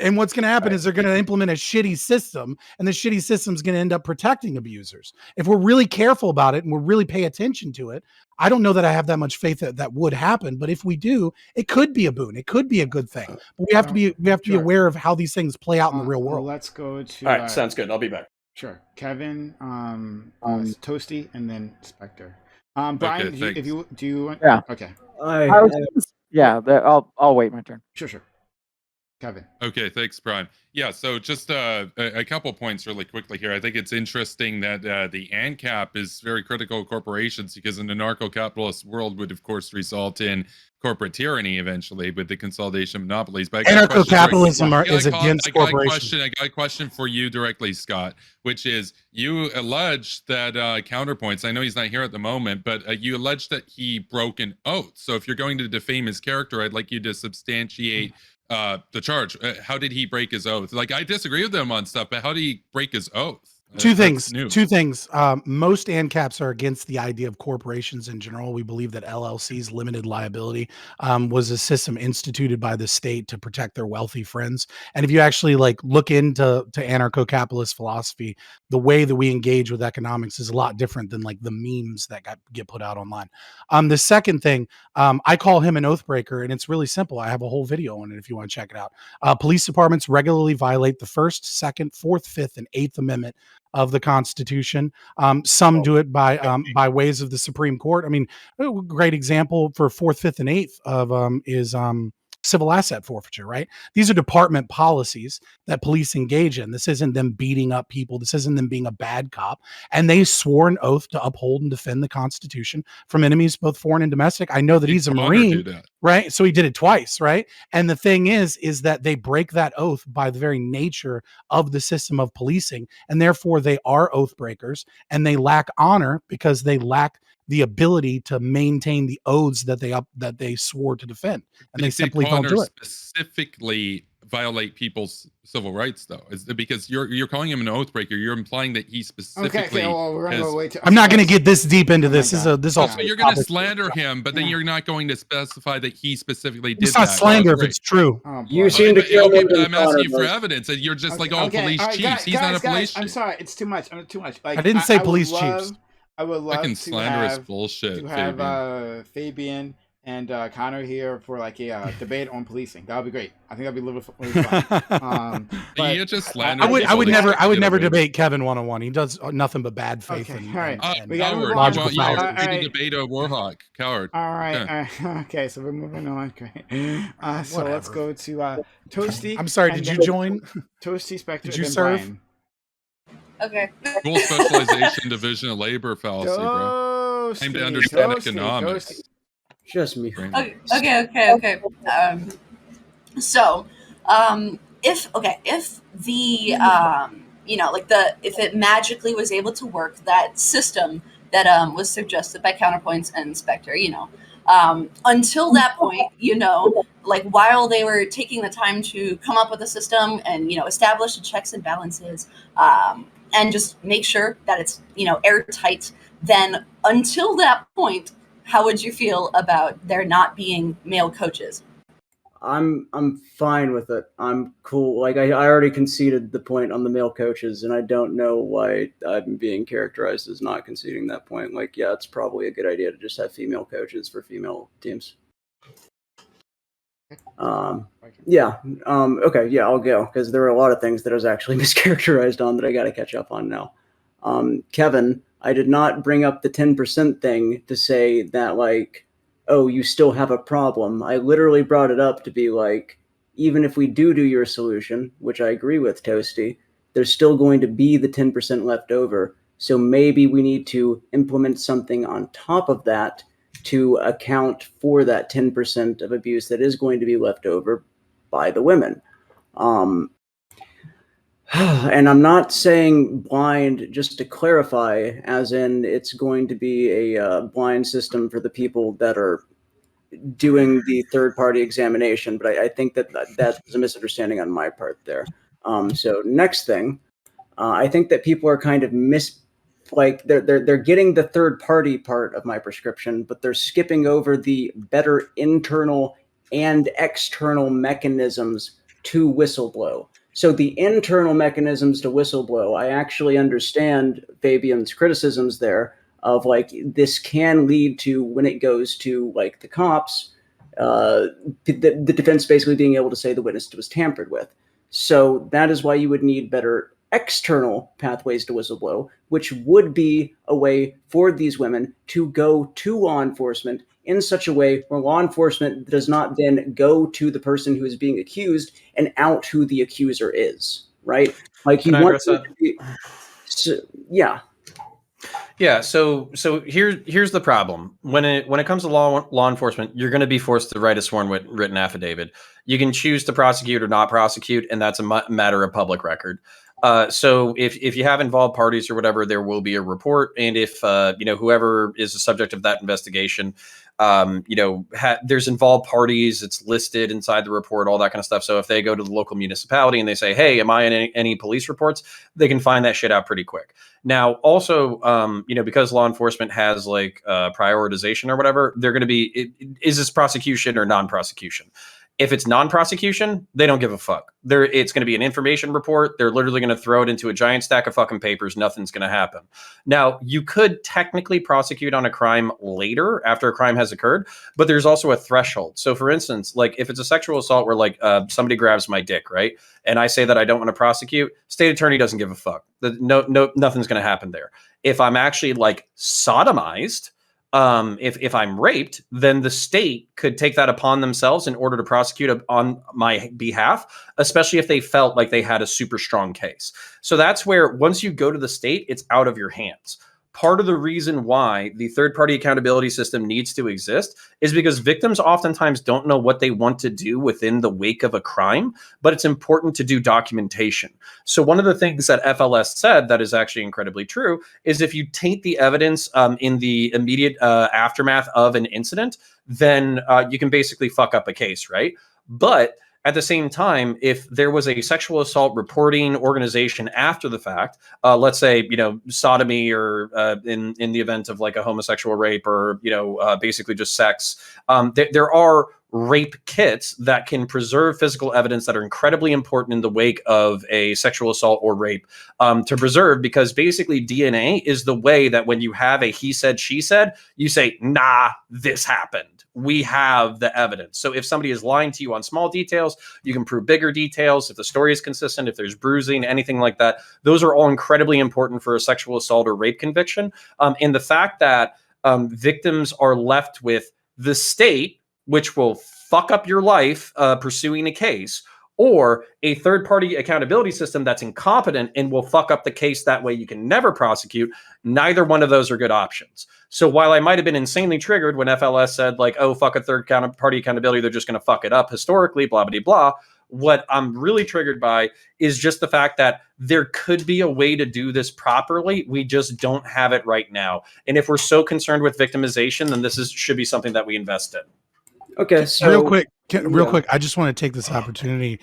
And what's going to happen is they're going to implement a shitty system, and the shitty system is going to end up protecting abusers. If we're really careful about it and we're really pay attention to it, I don't know that I have that much faith that would happen. But if we do, it could be a boon. It could be a good thing. But we have to be Sure. aware of how these things play out in the real world. Let's go to. All right, sounds good. I'll be back. Sure, Kevin, Toasty, and then Spectre. Brian, Okay, if you do you want? Yeah. Okay. I'll wait my turn. Sure. Kevin. Okay, thanks, Brian. Yeah, so just a couple points really quickly here. I think it's interesting that the ANCAP is very critical of corporations, because an anarcho-capitalist world would, of course, result in corporate tyranny eventually with the consolidation of monopolies. But anarcho-capitalism is against corporations. I got a question for you directly, Scott, which is, you allege that Counterpoints, I know he's not here at the moment, but you allege that he broke an oath. So if you're going to defame his character, I'd like you to substantiate the charge. How did he break his oath? Like, I disagree with him on stuff, but how did he break his oath? Two things. Most ANCAPs are against the idea of corporations in general. We believe that LLCs, limited liability, was a system instituted by the state to protect their wealthy friends. And if you actually look into anarcho-capitalist philosophy, the way that we engage with economics is a lot different than the memes that get put out online. The second thing, I call him an oath breaker, and it's really simple. I have a whole video on it if you want to check it out. Police departments regularly violate the First, Second, Fourth, Fifth, and Eighth Amendment of the Constitution. Some do it by ways of the Supreme Court. I mean, a great example for Fourth, Fifth, and Eighth of is civil asset forfeiture, right? These are department policies that police engage in. This isn't them beating up people. This isn't them being a bad cop. And they swore an oath to uphold and defend the Constitution from enemies, both foreign and domestic. I know that he's a Marine, right? So he did it twice, right? And the thing is that they break that oath by the very nature of the system of policing. And therefore they are oath breakers, and they lack honor because they lack the ability to maintain the oaths that they swore to defend, and they simply don't do it. Specifically violate people's civil rights, though, is because you're calling him an oath breaker. You're implying that he specifically. I'm not going to get this deep into this. Also, you're going to slander him, but then you're not going to specify that he specifically did. It's not slander if it's true. You seem to care. Okay, but I'm asking you for evidence, and you're just police chiefs. He's not a police chief. I'm sorry, it's too much. I didn't say police chiefs. I would love fucking slanderous bullshit. To have Fabian and Connor here for a debate on policing. That would be great. I think that'd be really fun. But you just slander. I would never debate Kevin one-on-one. He does nothing but bad faith. Okay, all right. We got to debate a Warhawk coward. All right. Okay, so we're moving on. Great. So let's go to Toasty. I'm sorry. Did you join? Toasty, Spectre. Did you serve? Brian. Okay. Full specialization, division of labor fallacy, bro. Time to understand economics. Just me. Okay. So, if the if it magically was able to work, that system that was suggested by Counterpoints and Spectre, until that point, while they were taking the time to come up with a system and establish the checks and balances, and just make sure that it's airtight, then until that point, how would you feel about there not being male coaches? I'm fine with it. I'm cool. I already conceded the point on the male coaches, and I don't know why I'm being characterized as not conceding that point. It's probably a good idea to just have female coaches for female teams. Okay, I'll go, because there were a lot of things that I was actually mischaracterized on that I got to catch up on now. Kevin, I did not bring up the 10% thing to say that you still have a problem. I literally brought it up to be even if we do your solution, which I agree with, Toasty, there's still going to be the 10% left over. So maybe we need to implement something on top of that to account for that 10% of abuse that is going to be left over by the women. And I'm not saying blind, just to clarify, as in it's going to be a blind system for the people that are doing the third-party examination, but I think that's a misunderstanding on my part there. So next thing, I think that people are kind of they're getting the third-party part of my prescription, but they're skipping over the better internal and external mechanisms to whistleblow. So the internal mechanisms to whistleblow, I actually understand Fabian's criticisms there of like this can lead to, when it goes to like the cops, the defense basically being able to say the witness was tampered with. So that is why you would need better external pathways to whistleblow, which would be a way for these women to go to law enforcement in such a way where law enforcement does not then go to the person who is being accused and out who the accuser is, right? Like you want to be, yeah. Yeah, so here's the problem. When it comes to law enforcement, you're going to be forced to write a sworn written affidavit. You can choose to prosecute or not prosecute, and that's a matter of public record. So if you have involved parties or whatever, there will be a report, and if whoever is the subject of that investigation, there's involved parties, it's listed inside the report, all that kind of stuff. So if they go to the local municipality and they say, "Hey, am I in any police reports?" they can find that shit out pretty quick. Now, also, because law enforcement has like prioritization or whatever, they're going to be, is this prosecution or non-prosecution? If it's non-prosecution, they don't give a fuck. It's going to be an information report. They're literally going to throw it into a giant stack of fucking papers. Nothing's going to happen. Now, you could technically prosecute on a crime later after a crime has occurred, but there's also a threshold. So for instance, like if it's a sexual assault where like somebody grabs my dick, right? And I say that I don't want to prosecute, state attorney doesn't give a fuck. Nothing's going to happen there. If I'm actually like sodomized, if I'm raped, then the state could take that upon themselves in order to prosecute on my behalf, especially if they felt like they had a super strong case. So that's where once you go to the state, it's out of your hands. Part of the reason why the third-party accountability system needs to exist is because victims oftentimes don't know what they want to do within the wake of a crime, but it's important to do documentation. So one of the things that FLS said that is actually incredibly true is if you taint the evidence in the immediate aftermath of an incident, then you can basically fuck up a case, right? But at the same time, if there was a sexual assault reporting organization after the fact, let's say, sodomy or in the event of like a homosexual rape or, basically just sex, there are rape kits that can preserve physical evidence that are incredibly important in the wake of a sexual assault or rape to preserve, because basically DNA is the way that when you have a he said, she said, you say, nah, this happened. We have the evidence. So if somebody is lying to you on small details, you can prove bigger details. If the story is consistent, if there's bruising, anything like that, those are all incredibly important for a sexual assault or rape conviction. And the fact that victims are left with the state, which will fuck up your life pursuing a case, or a third-party accountability system that's incompetent and will fuck up the case that way you can never prosecute, neither one of those are good options. So while I might have been insanely triggered when FLS said like, oh, fuck a third-party accountability, they're just going to fuck it up historically, blah, blah, blah, what I'm really triggered by is just the fact that there could be a way to do this properly. We just don't have it right now. And if we're so concerned with victimization, then this should be something that we invest in. Okay, so real quick, I just want to take this opportunity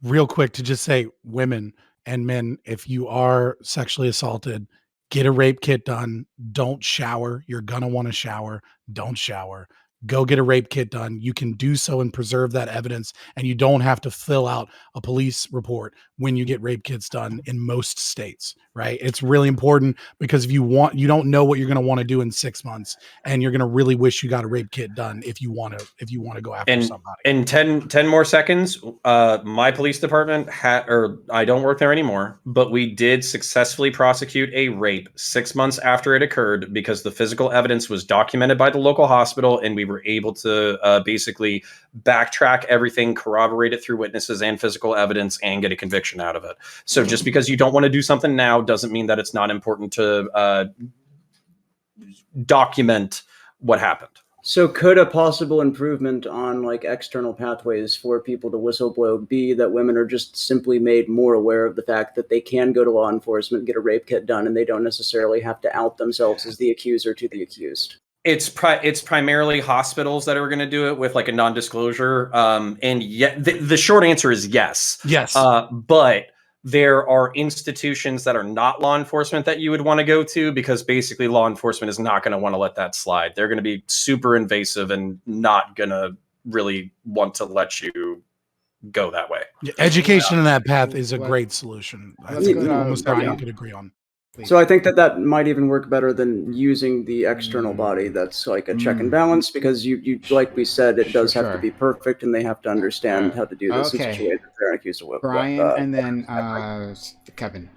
real quick to just say, women and men, if you are sexually assaulted, get a rape kit done. Don't shower. You're going to want to shower. Don't shower. Go get a rape kit done. You can do so and preserve that evidence, and you don't have to fill out a police report when you get rape kits done in most states, right? It's really important because if you don't know what you're going to want to do in 6 months, and you're going to really wish you got a rape kit done if you want to go after somebody. In 10 more seconds, my police department I don't work there anymore, but we did successfully prosecute a rape 6 months after it occurred because the physical evidence was documented by the local hospital, and we were able to basically backtrack everything, corroborate it through witnesses and physical evidence, and get a conviction out of it. So just because you don't want to do something now doesn't mean that it's not important to document what happened. So could a possible improvement on like external pathways for people to whistleblow be that women are just simply made more aware of the fact that they can go to law enforcement, get a rape kit done, and they don't necessarily have to out themselves as the accuser to the accused? It's primarily hospitals that are going to do it with like a non-disclosure. And yet the short answer is yes. Yes. But there are institutions that are not law enforcement that you would want to go to, because basically law enforcement is not going to want to let that slide. They're going to be super invasive and not going to really want to let you go that way. Education in that path is a great solution. Let's I go think to almost Brian. everyone could agree on. Please. So I think that might even work better than using the external body that's like a check and balance, because you like we said, it does have to Sure. be perfect, and they have to understand how to do this in such a way that they're accused of Brian, and then Kevin.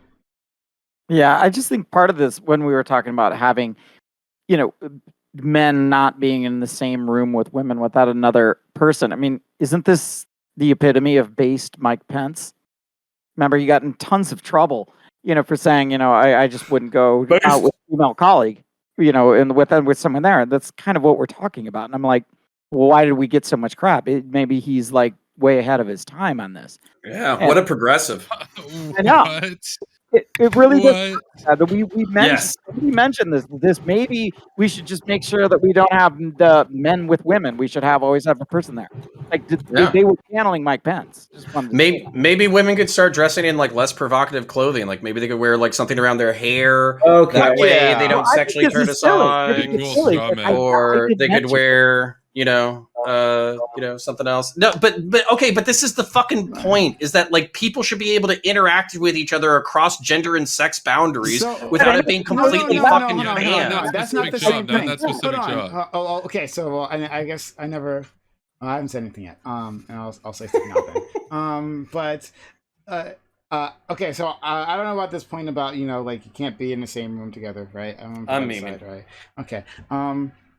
Yeah, I just think part of this, when we were talking about having, men not being in the same room with women without another person, I mean, isn't this the epitome of based Mike Pence? Remember, he got in tons of trouble, for saying, I just wouldn't go out with a female colleague, and with someone there. That's kind of what we're talking about. And I'm like, well, why did we get so much crap? Maybe he's like way ahead of his time on this. Yeah, what a progressive. I know. It really does. We mentioned this. Maybe we should just make sure that we don't have the men with women. We should always have a person there. Like they were channeling Mike Pence. Maybe women could start dressing in like less provocative clothing. Like maybe they could wear like something around their hair. Okay. That way they don't sexually turn us on. Or they could wear, something else. No, but okay, but this is the fucking point, is that like people should be able to interact with each other across gender and sex boundaries without it being completely fucking banned. No, that's not the same thing. Hold on. Okay, so I guess I haven't said anything yet. And I'll say something now then. Okay, so I don't know about this point about like you can't be in the same room together, right? I'm memeing. Right? Okay.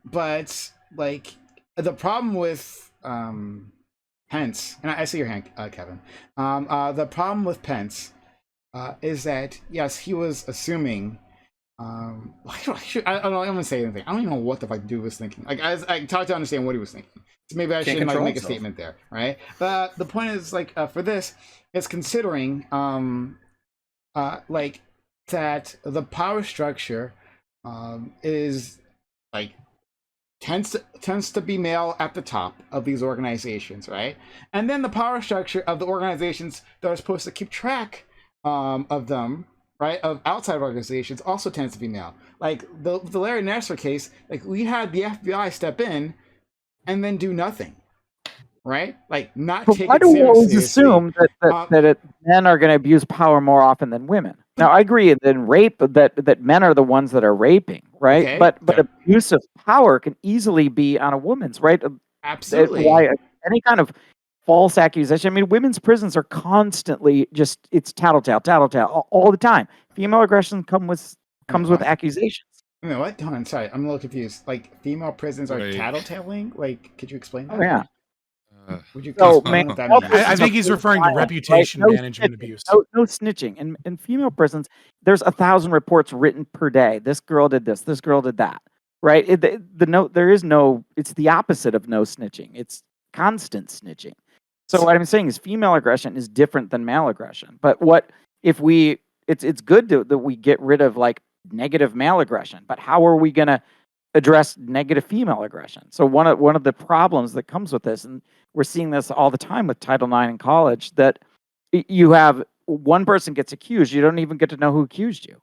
But like the problem with Pence, and I see your hand, Kevin. The problem with Pence is that yes, he was assuming. I don't know. I'm gonna say anything. I don't even know what the fuck dude was thinking. Like I tried to understand what he was thinking. So maybe I should make a statement there, right? But the point is like for this, it's considering like that the power structure is like tends to be male at the top of these organizations, right? And then the power structure of the organizations that are supposed to keep track of them, right, of outside organizations, also tends to be male. Like the Larry Nassar case, like we had the FBI step in and then do nothing, right? Like not take it seriously. Why do we always assume that men are going to abuse power more often than women? Now, I agree that rape, that men are the ones that are raping, right? Okay. But abuse of power can easily be on a woman's, right? Absolutely. Why any kind of false accusation? I mean, women's prisons are constantly it's tattletale all the time. Female aggression comes with accusations. You know what? Hold on, sorry, I'm a little confused. Like female prisons are tattletaling? Like, could you explain that? Oh yeah. Would you I think he's referring to reputation management abuse. No snitching. In female prisons, there's 1,000 reports written per day. This girl did this. This girl did that. Right? It's the opposite of no snitching. It's constant snitching. So what I'm saying is female aggression is different than male aggression. But it's good that we get rid of like negative male aggression. But how are we going to address negative female aggression? So one of the problems that comes with this, and we're seeing this all the time with Title IX in college, that you have one person gets accused, you don't even get to know who accused you.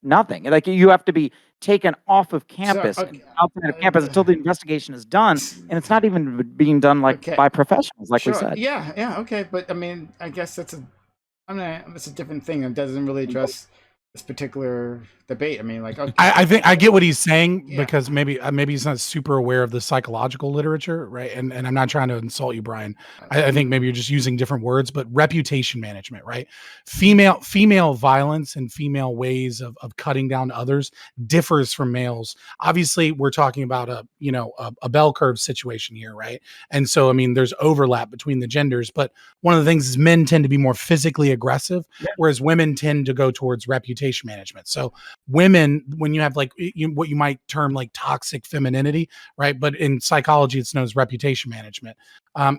Nothing. Like you have to be taken off of campus, outside of campus until the investigation is done, and it's not even being done by professionals, like we said. Yeah, okay, but I mean, I guess that's a different thing. It doesn't really address this particular debate. I mean, like, okay. I think I get what he's saying because maybe he's not super aware of the psychological literature, right? And I'm not trying to insult you, Brian. I think maybe you're just using different words, but reputation management, right? Female violence and female ways of cutting down to others differs from males. Obviously, we're talking about a bell curve situation here, right? And so, I mean, there's overlap between the genders, but one of the things is men tend to be more physically aggressive, whereas women tend to go towards reputation management. So women, when you have like what you might term like toxic femininity, right? But in psychology, it's known as reputation management.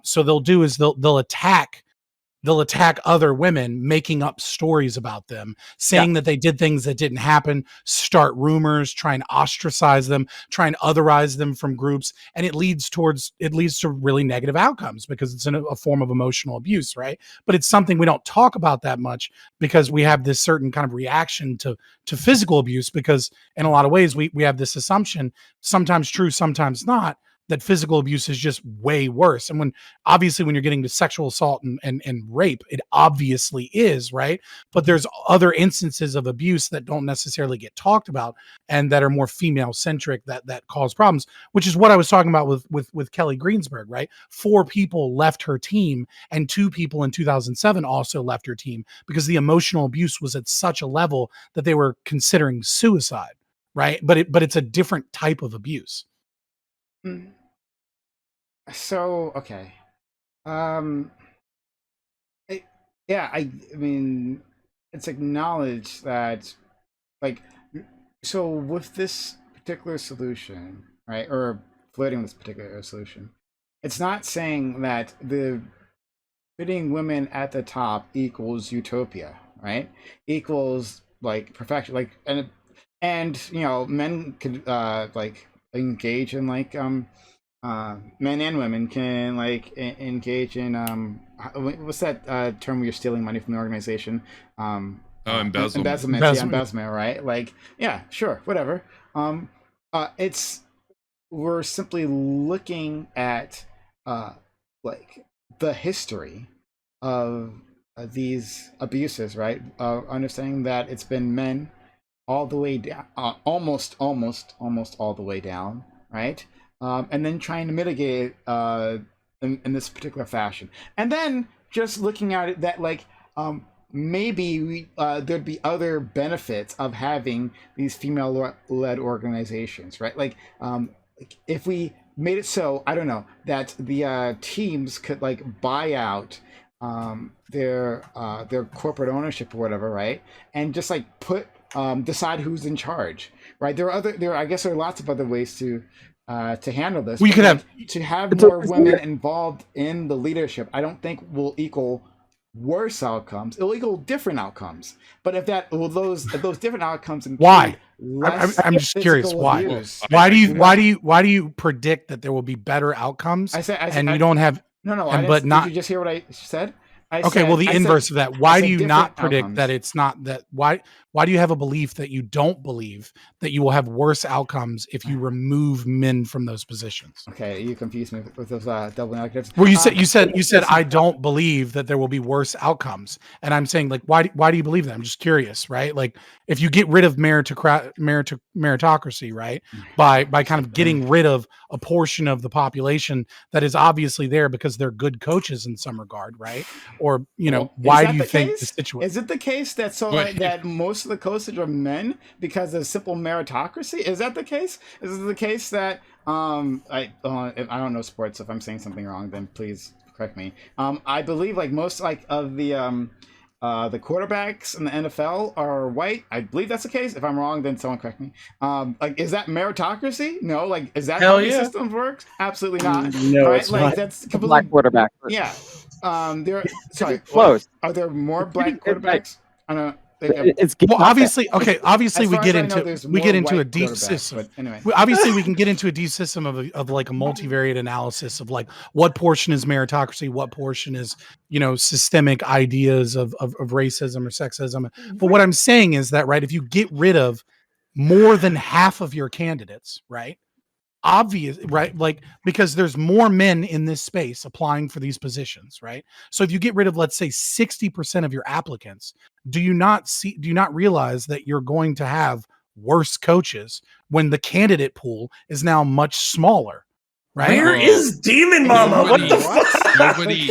So they'll do is they'll attack other women, making up stories about them, saying that they did things that didn't happen, start rumors, try and ostracize them, try and otherize them from groups. And it leads to really negative outcomes because it's a form of emotional abuse, right? But it's something we don't talk about that much because we have this certain kind of reaction to physical abuse because in a lot of ways we have this assumption, sometimes true, sometimes not, that physical abuse is just way worse. And when you're getting to sexual assault and rape, it obviously is, right? But there's other instances of abuse that don't necessarily get talked about and that are more female centric that cause problems, which is what I was talking about with Kelly Greensburg, right? 4 people left her team and 2 people in 2007 also left her team because the emotional abuse was at such a level that they were considering suicide, right? But it's a different type of abuse. So okay, I mean, it's acknowledged that, like, so with this particular solution, right, or flirting with this particular solution, it's not saying that the putting women at the top equals utopia, right? Equals like perfection, like, and you know, men could like engage in like men and women can like engage in what's that term where you're stealing money from the organization? Embezzlement. Embezzlement, right? Like, yeah, sure, whatever. It's we're simply looking at like the history of these abuses, right? Understanding that it's been men all the way down, almost all the way down, right? And then trying to mitigate in this particular fashion, and then just looking at it that like maybe there'd be other benefits of having these female-led organizations, right? Like if we made it so, I don't know, that the teams could like buy out their corporate ownership or whatever, right? And just like decide who's in charge, right? I guess there are lots of other ways to handle this. We could have more women involved in the leadership. I don't think will equal worse outcomes. It'll equal different outcomes. But if those different outcomes include why? I'm just curious why. Abuse, why do you predict that there will be better outcomes? You don't have but not. Did you just hear what I said? The inverse of that. Why do you not predict outcomes. That it's not that? Why do you have a belief that you don't believe that you will have worse outcomes if you remove men from those positions? Okay, you confused me with those double negatives. Well, you said I don't believe that there will be worse outcomes, and I'm saying like why do you believe that? I'm just curious, right? Like if you get rid of meritocracy, right, by kind of getting rid of a portion of the population that is obviously there because they're good coaches in some regard, right? Or why do you think the situation? Is it the case that that most of the coaches are men because of simple meritocracy? Is that the case? Is it the case that I don't know sports, so if I'm saying something wrong, then please correct me. I believe like most like of the quarterbacks in the NFL are white. I believe that's the case. If I'm wrong, then someone correct me. Like, is that meritocracy? No. Like, is that how the system works? Absolutely not. No, right? it's like not. that's completely Black quarterback. Yeah. Close. Are there more black quarterbacks? I don't know. Obviously we get into a deep system. But anyway, obviously we can get into a deep system of like a multivariate analysis of like what portion is meritocracy, what portion is systemic ideas of racism or sexism. But what I'm saying is that, right, if you get rid of more than half of your candidates, right, obvious, right, like because there's more men in this space applying for these positions, right? So if you get rid of, let's say, 60% of your applicants, do you not realize that you're going to have worse coaches when the candidate pool is now much smaller, right? Where is Demon Mama? What the fuck? Nobody.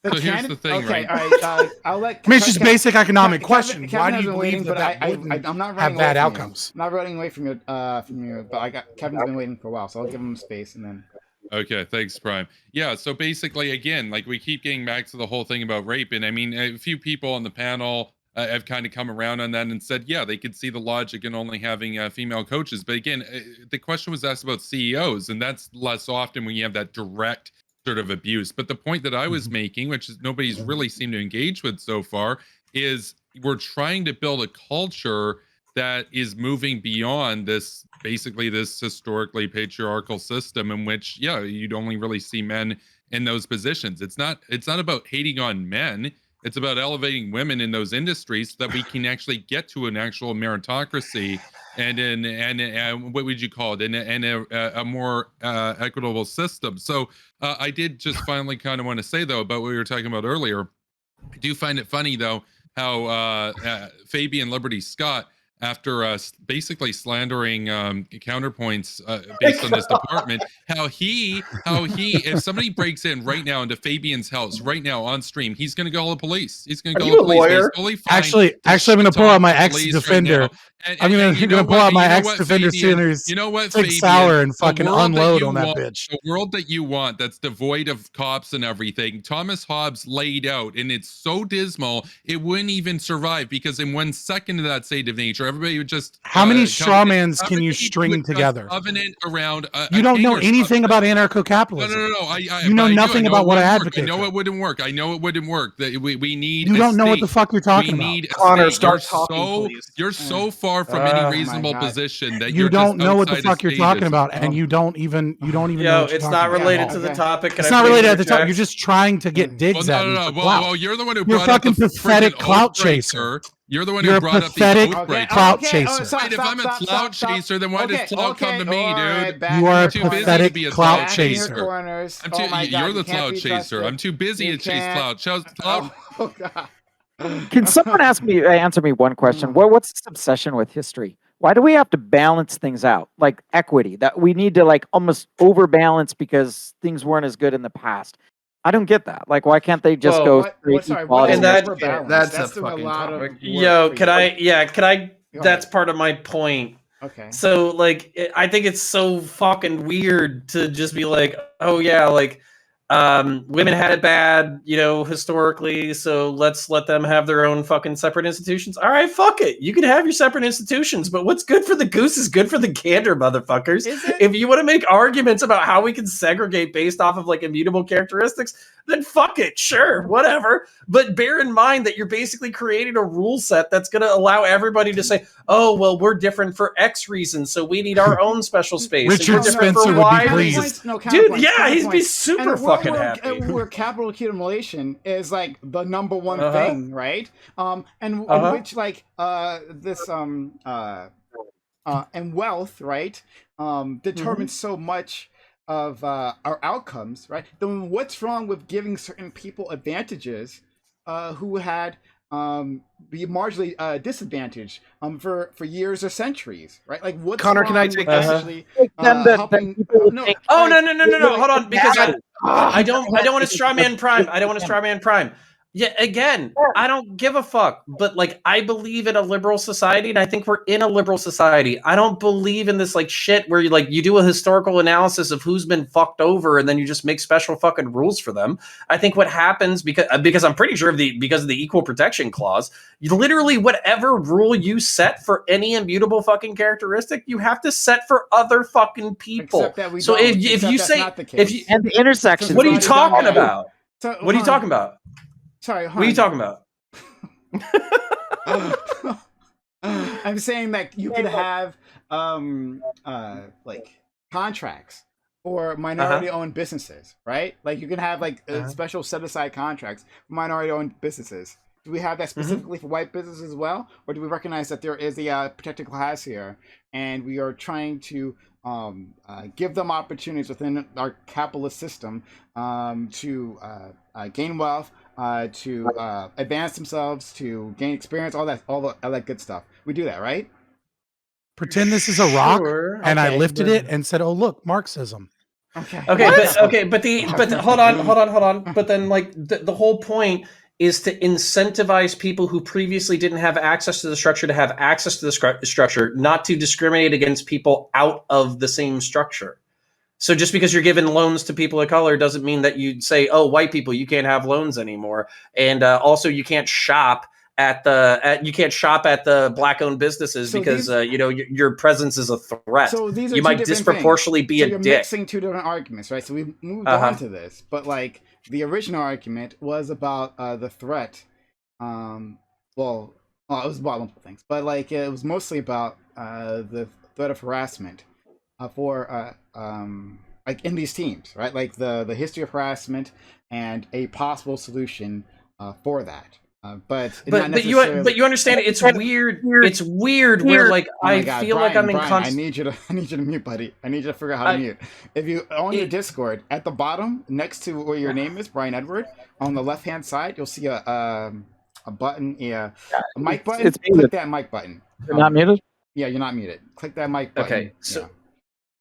So here's the thing, okay, right? All right, I'll let. I mean, it's just basic economic question. Kevin Why do has you been believe waiting, that I'm not have running bad away from outcomes? I'm not running away from you, but Kevin's been waiting for a while, so I'll give him space and then. Okay, thanks, Prime. Yeah, so basically, again, like we keep getting back to the whole thing about rape, and I mean, a few people on the panel have kind of come around on that and said, yeah, they could see the logic in only having female coaches. But again, the question was asked about CEOs, and that's less often when you have that direct sort of abuse. But the point that I was making, which is nobody's really seemed to engage with so far, is we're trying to build a culture that is moving beyond this, basically this historically patriarchal system in which, yeah, you'd only really see men in those positions. It's not about hating on men. It's about elevating women in those industries so that we can actually get to an actual meritocracy and what would you call it, and a more equitable system. So I did just finally kind of want to say though about what we were talking about earlier. I do find it funny though how Fabian Liberty Scott, after basically slandering counterpoints based on this department, how he if somebody breaks in right now into Fabian's house right now on stream, he's going to call the police. He's going to call the police. He's totally fine actually I'm going to pull out my ex-defender. Right, I'm going to pull out my ex-defender series. You know what, Fabian, sour and fucking unload on that bitch. The world that you want, that's devoid of cops and everything, Thomas Hobbes laid out, and it's so dismal it wouldn't even survive, because in 1 second of that state of nature, everybody would just how many strawmans can you string together? Covenant around you don't know anything about anarcho-capitalism. No. You know nothing about what I advocate. I know it wouldn't work. I know it wouldn't work. That we need. You don't know what the fuck you're talking about. Connor, start talking, please. You're so far from any reasonable position that you don't know what the fuck you're talking about, and you don't even know. It's not related to the topic. It's not related to the topic. You're just trying to get digs at me. Well, you're the one who brought up the fucking pathetic clout chaser. You're the one who brought up the pathetic clout chaser. If I'm a clout chaser, then why does clout come to me, dude? You are a pathetic clout chaser. You're the clout chaser. I'm too busy to chase clout. Oh God. Can someone answer me one question? What's this obsession with history? Why do we have to balance things out, like equity, that we need to like almost overbalance because things weren't as good in the past? I don't get that. Like, why can't they just go straight equality? And that's a fucking topic. Yo, could I? That's part of my point. Okay. So, like, I think it's so fucking weird to just be like, oh yeah, like, women had it bad, historically, so let's let them have their own fucking separate institutions. All right, fuck it. You can have your separate institutions, but what's good for the goose is good for the gander, motherfuckers. If you want to make arguments about how we can segregate based off of like immutable characteristics, then fuck it, sure, whatever. But bear in mind that you're basically creating a rule set that's going to allow everybody to say, oh, well, we're different for X reasons, so we need our own special space. Richard Spencer would be pleased. Dude, yeah, he'd be super fucking happy. Where capital accumulation is like the number one thing, right? In which like this and wealth, right, determines so much of our outcomes, right? Then what's wrong with giving certain people advantages who had be marginally disadvantaged for years or centuries, right? Like what's Connor, wrong can I take with actually helping? No, hold on, because I don't want to straw man Prime. Yeah, again, I don't give a fuck, but like I believe in a liberal society, and I think we're in a liberal society. I don't believe in this like shit where you do a historical analysis of who's been fucked over and then you just make special fucking rules for them. I think what happens because I'm pretty sure because of the equal protection clause, literally whatever rule you set for any immutable fucking characteristic, you have to set for other fucking people. So if you say and the intersection, what are you talking about? What are you talking about? Sorry, what are you talking about? I'm saying that you could have like contracts for minority-owned businesses, right? Like you can have like special set-aside contracts for minority-owned businesses. Do we have that specifically for white businesses as well, or do we recognize that there is a protected class here, and we are trying to give them opportunities within our capitalist system to gain wealth? To advance themselves, to gain experience, all that good stuff. We do that, right? Pretend this is a rock, and I lifted it and said, "Oh, look, Marxism." Okay, but hold on. But then, like, the whole point is to incentivize people who previously didn't have access to the structure to have access to the structure, not to discriminate against people out of the same structure. So just because you're giving loans to people of color doesn't mean that you say, "Oh, white people, you can't have loans anymore," and also you can't shop at the black-owned businesses because your presence is a threat. So these are you might disproportionately be a dick. You're mixing two different arguments, right? So we've moved on to this, but like the original argument was about the threat. It was about multiple things, but like it was mostly about the threat of harassment. For like in these teams, right? Like the history of harassment and a possible solution for that. But but you understand it's weird. It's weird where like oh I God, feel Brian, like I'm in Brian, I constant. need you to mute, buddy. I need you to figure out how to mute. If you on your Discord at the bottom next to where your name is, Brian Edward, on the left hand side, you'll see a button, a mic button. Click that mic button. You're not muted? Yeah, you're not muted. Click that mic button. Okay,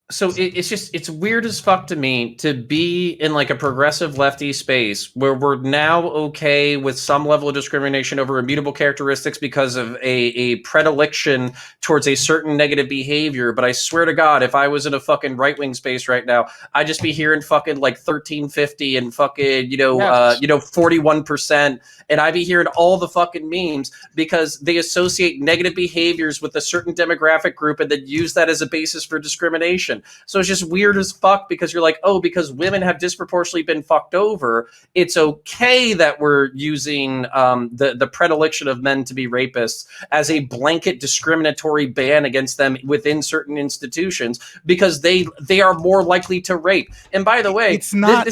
so it's weird as fuck to me to be in like a progressive lefty space where we're now okay with some level of discrimination over immutable characteristics because of a predilection towards a certain negative behavior. But I swear to God, if I was in a fucking right wing space right now, I'd just be hearing fucking like 1350 and fucking 41%, and I'd be hearing all the fucking memes because they associate negative behaviors with a certain demographic group and then use that as a basis for discrimination. So it's just weird as fuck because you're like, oh, because women have disproportionately been fucked over, it's okay that we're using the predilection of men to be rapists as a blanket discriminatory ban against them within certain institutions because they are more likely to rape. And by the way, it's not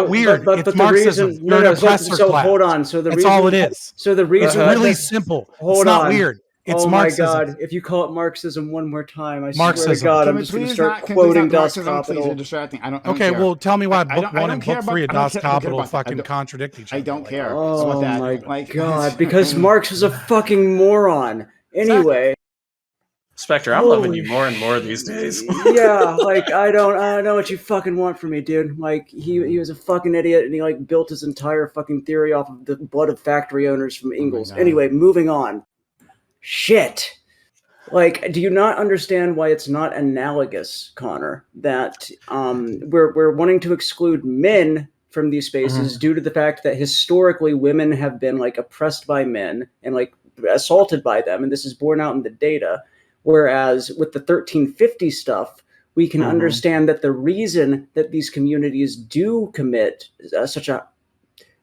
weird. But it's the Marxism. reason, hold on. So that's all it is. So the reason it's really simple. It's not weird. It's Marxism. My God! If you call it Marxism one more time, I Marxism. swear to God, I'm just going to start quoting Das Kapital. Okay, well, tell me why book 1 and book 3 of Das Kapital fucking contradict each other. I don't care. Oh my God! Because Marx was a fucking moron. Anyway. Spectre, I'm loving you more and more these days. Yeah, like I don't know what you fucking want from me, dude. Like he was a fucking idiot, and he like built his entire fucking theory off of the blood of factory owners from Engels. Anyway, moving on. Shit. Like, do you not understand why it's not analogous, Connor, that we're wanting to exclude men from these spaces due to the fact that historically women have been like oppressed by men and like assaulted by them, and this is borne out in the data. Whereas with the 1350 stuff, we can understand that the reason that these communities do commit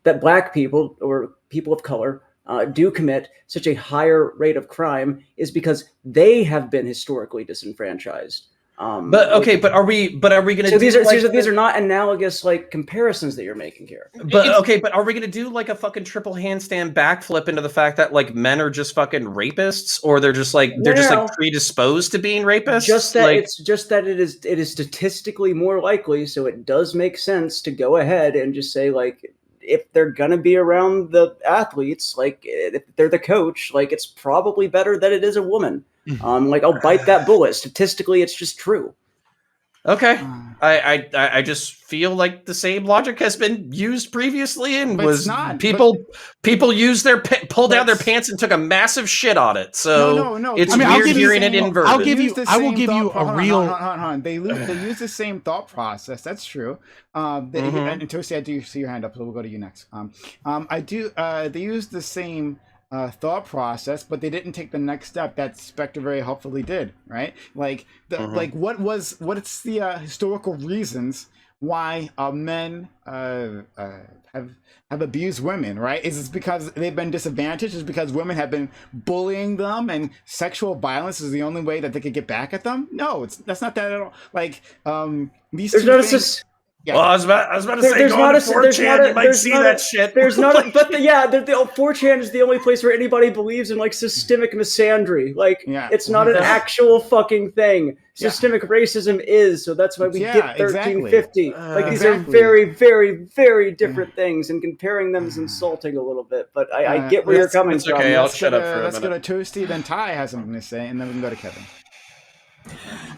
that Black people or people of color do commit such a higher rate of crime is because they have been historically disenfranchised. But are we going to? So these are not analogous like comparisons that you're making here. But are we going to do like a fucking triple handstand backflip into the fact that like men are just fucking rapists, or they're just like predisposed to being rapists? Just that it is statistically more likely, so it does make sense to go ahead and just say like, if they're gonna be around the athletes, like if they're the coach, like it's probably better that it is a woman. Like I'll bite that bullet. Statistically, it's just true. Okay, I just feel like the same logic has been used previously, and people use pulled down their pants and took a massive shit on it. So no. It's weird hearing it inverted. I will give you a real. Hold on. They use the same thought process. That's true. And Toasty, I do see your hand up, so we'll go to you next. I do. They use the same thought process, but they didn't take the next step that Spectre very helpfully did, right? Like what's the historical reasons why men have abused women, right? Is it because they've been disadvantaged? Is it because women have been bullying them and sexual violence is the only way that they could get back at them? No, that's not that at all. Like these two things. Yeah. Well, I was about to say, go on 4chan, you might see that shit. There's not, the 4chan is the only place where anybody believes in like systemic misandry. Like, it's not an actual fucking thing. Systemic racism is, so that's why we get 1350. Exactly. Like, these are very, very, very different things, and comparing them is insulting a little bit. But I get where you're coming from. Okay, I'll shut up for a minute. Let's go to Toasty, then Ty has something to say, and then we can go to Kevin.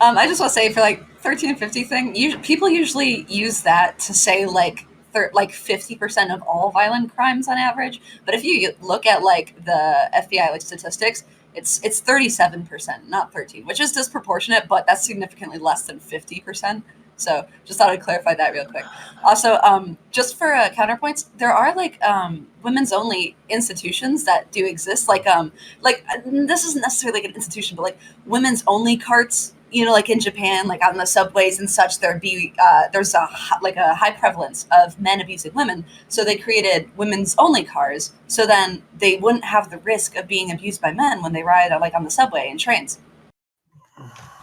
I just want to say for like 1350 thing, people usually use that to say like 50% of all violent crimes on average. But if you look at like the FBI like statistics, it's 37%, not 13, which is disproportionate, but that's significantly less than 50%. So just thought I'd clarify that real quick. Also, just for counterpoints, there are like women's only institutions that do exist. Like this isn't necessarily like an institution, but like women's only carts. You know, like in Japan, like on the subways and such, there's a high prevalence of men abusing women. So they created women's only cars. So then they wouldn't have the risk of being abused by men when they ride like on the subway and trains.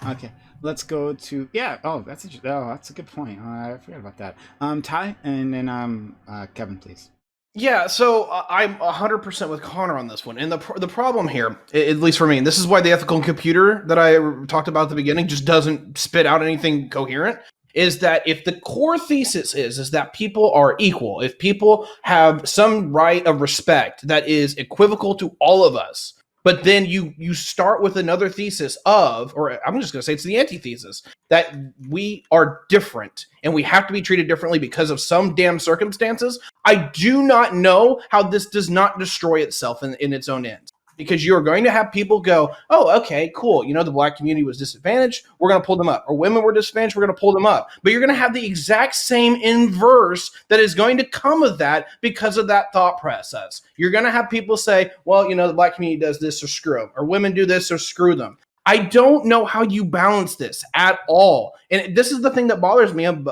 Okay. Let's go to that's a good point. I forgot about that. Ty and then Kevin, please. Yeah, so I'm 100% with Connor on this one. And the problem here, at least for me, and this is why the ethical computer that I talked about at the beginning just doesn't spit out anything coherent, is that if the core thesis is that people are equal, if people have some right of respect that is equivocal to all of us, but then you start with another thesis of, or I'm just going to say it's the antithesis, that we are different and we have to be treated differently because of some damn circumstances. I do not know how this does not destroy itself in its own end. Because you're going to have people go, oh, okay, cool. You know, the black community was disadvantaged. We're going to pull them up. Or women were disadvantaged. We're going to pull them up. But you're going to have the exact same inverse that is going to come of that because of that thought process. You're going to have people say, well, you know, the black community does this, or screw them. Or women do this, or screw them. I don't know how you balance this at all. And this is the thing that bothers me among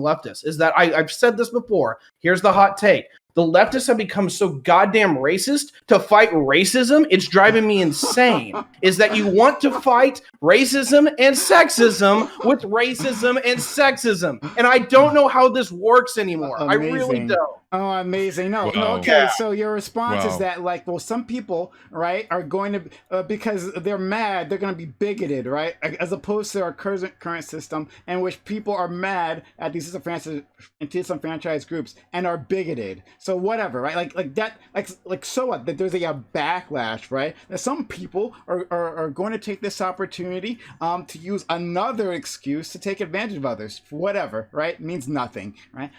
leftists, is that I've said this before. Here's the hot take. The leftists have become so goddamn racist to fight racism. It's driving me insane. Is that you want to fight racism and sexism with racism and sexism. And I don't know how this works anymore. Amazing. I really don't. Oh, amazing. No, Wow. okay. Yeah. So your response Wow. is that, like, well, some people, right, are going to, because they're mad, they're going to be bigoted, right? As opposed to our current system in which people are mad at these disenfranchised groups and are bigoted. So whatever, right? Like that, like so what? That there's a backlash, right? That some people are going to take this opportunity to use another excuse to take advantage of others. Whatever, right? It means nothing, right?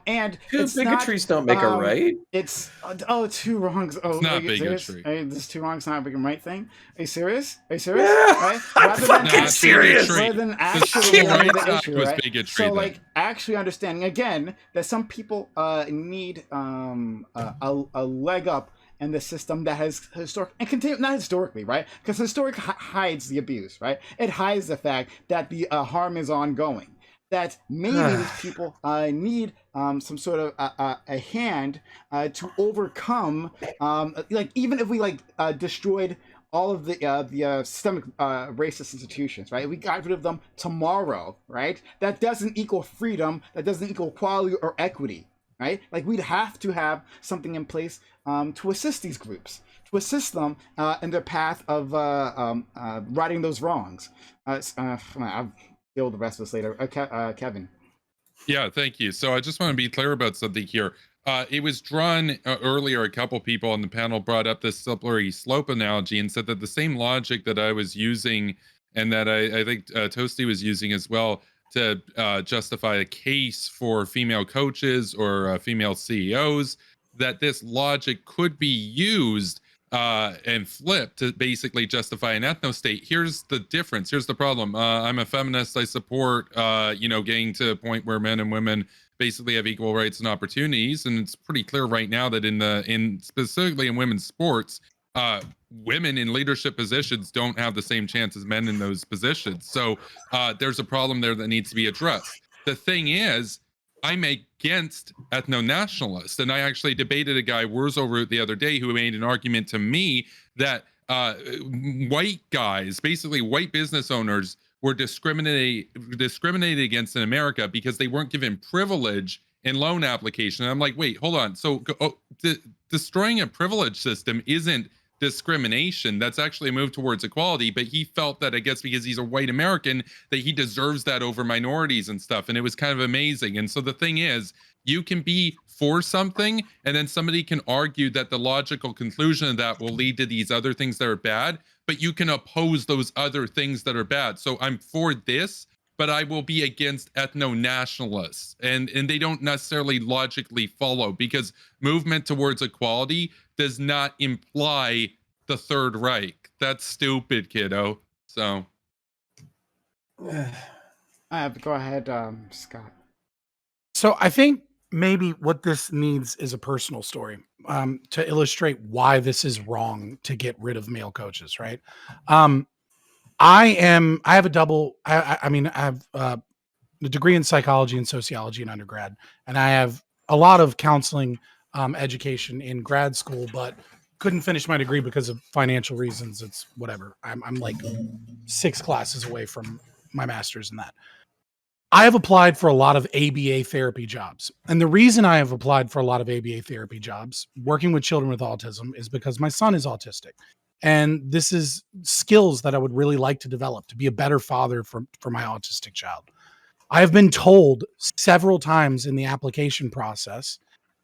And Two it's bigotries don't make a right. It's two wrongs. Oh, It's not are you serious? bigotry. This two wrongs not a right thing. Are you serious? Are you serious? Yeah, Right? I'm Rather fucking than, serious. rather than The actually civil knowing rights the act issue, was right? bigotry. So, then. like, actually understanding again that some people need a leg up in the system that has not historically, right? Because historic hides the abuse, right? It hides the fact that the harm is ongoing. That maybe these people need some sort of a hand to overcome, like, even if we destroyed all of the systemic racist institutions, right? We got rid of them tomorrow, right? That doesn't equal freedom. That doesn't equal equality or equity, right? Like, we'd have to have something in place to assist these groups, to assist them in their path of righting those wrongs. I'll deal with the rest of this later. Kevin. Yeah, thank you. So I just want to be clear about something here. It was drawn earlier. A couple people on the panel brought up this slippery slope analogy and said that the same logic that I was using and that I think Toasty was using as well to justify a case for female coaches or female CEOs, that this logic could be used and flipped to basically justify an ethno state. Here's the difference. Here's the problem. I'm a feminist. I support, getting to a point where men and women basically have equal rights and opportunities. And it's pretty clear right now that specifically in women's sports, women in leadership positions don't have the same chance as men in those positions. So there's a problem there that needs to be addressed. The thing is, I'm against ethno-nationalists, and I actually debated a guy, Wurzel Root, the other day, who made an argument to me that white guys, basically white business owners, were discriminated against in America because they weren't given privilege in loan application. And I'm like, wait, hold on. So destroying a privilege system isn't discrimination. That's actually a move towards equality. But he felt that, I guess, because he's a white American, that he deserves that over minorities and stuff. And it was kind of amazing. And so the thing is, you can be for something, and then somebody can argue that the logical conclusion of that will lead to these other things that are bad, but you can oppose those other things that are bad. So I'm for this, but I will be against ethno-nationalists. And they don't necessarily logically follow, because movement towards equality does not imply the Third Reich. That's stupid, kiddo. So. Go ahead, Scott. So I think maybe what this needs is a personal story to illustrate why this is wrong to get rid of male coaches, right? I have a degree in psychology and sociology in undergrad, and I have a lot of counseling education in grad school, but couldn't finish my degree because of financial reasons. It's whatever. I'm like 6 classes away from my master's in that. I have applied for a lot of ABA therapy jobs. And the reason I have applied for a lot of ABA therapy jobs, working with children with autism, is because my son is autistic. And this is skills that I would really like to develop to be a better father for my autistic child. I have been told several times in the application process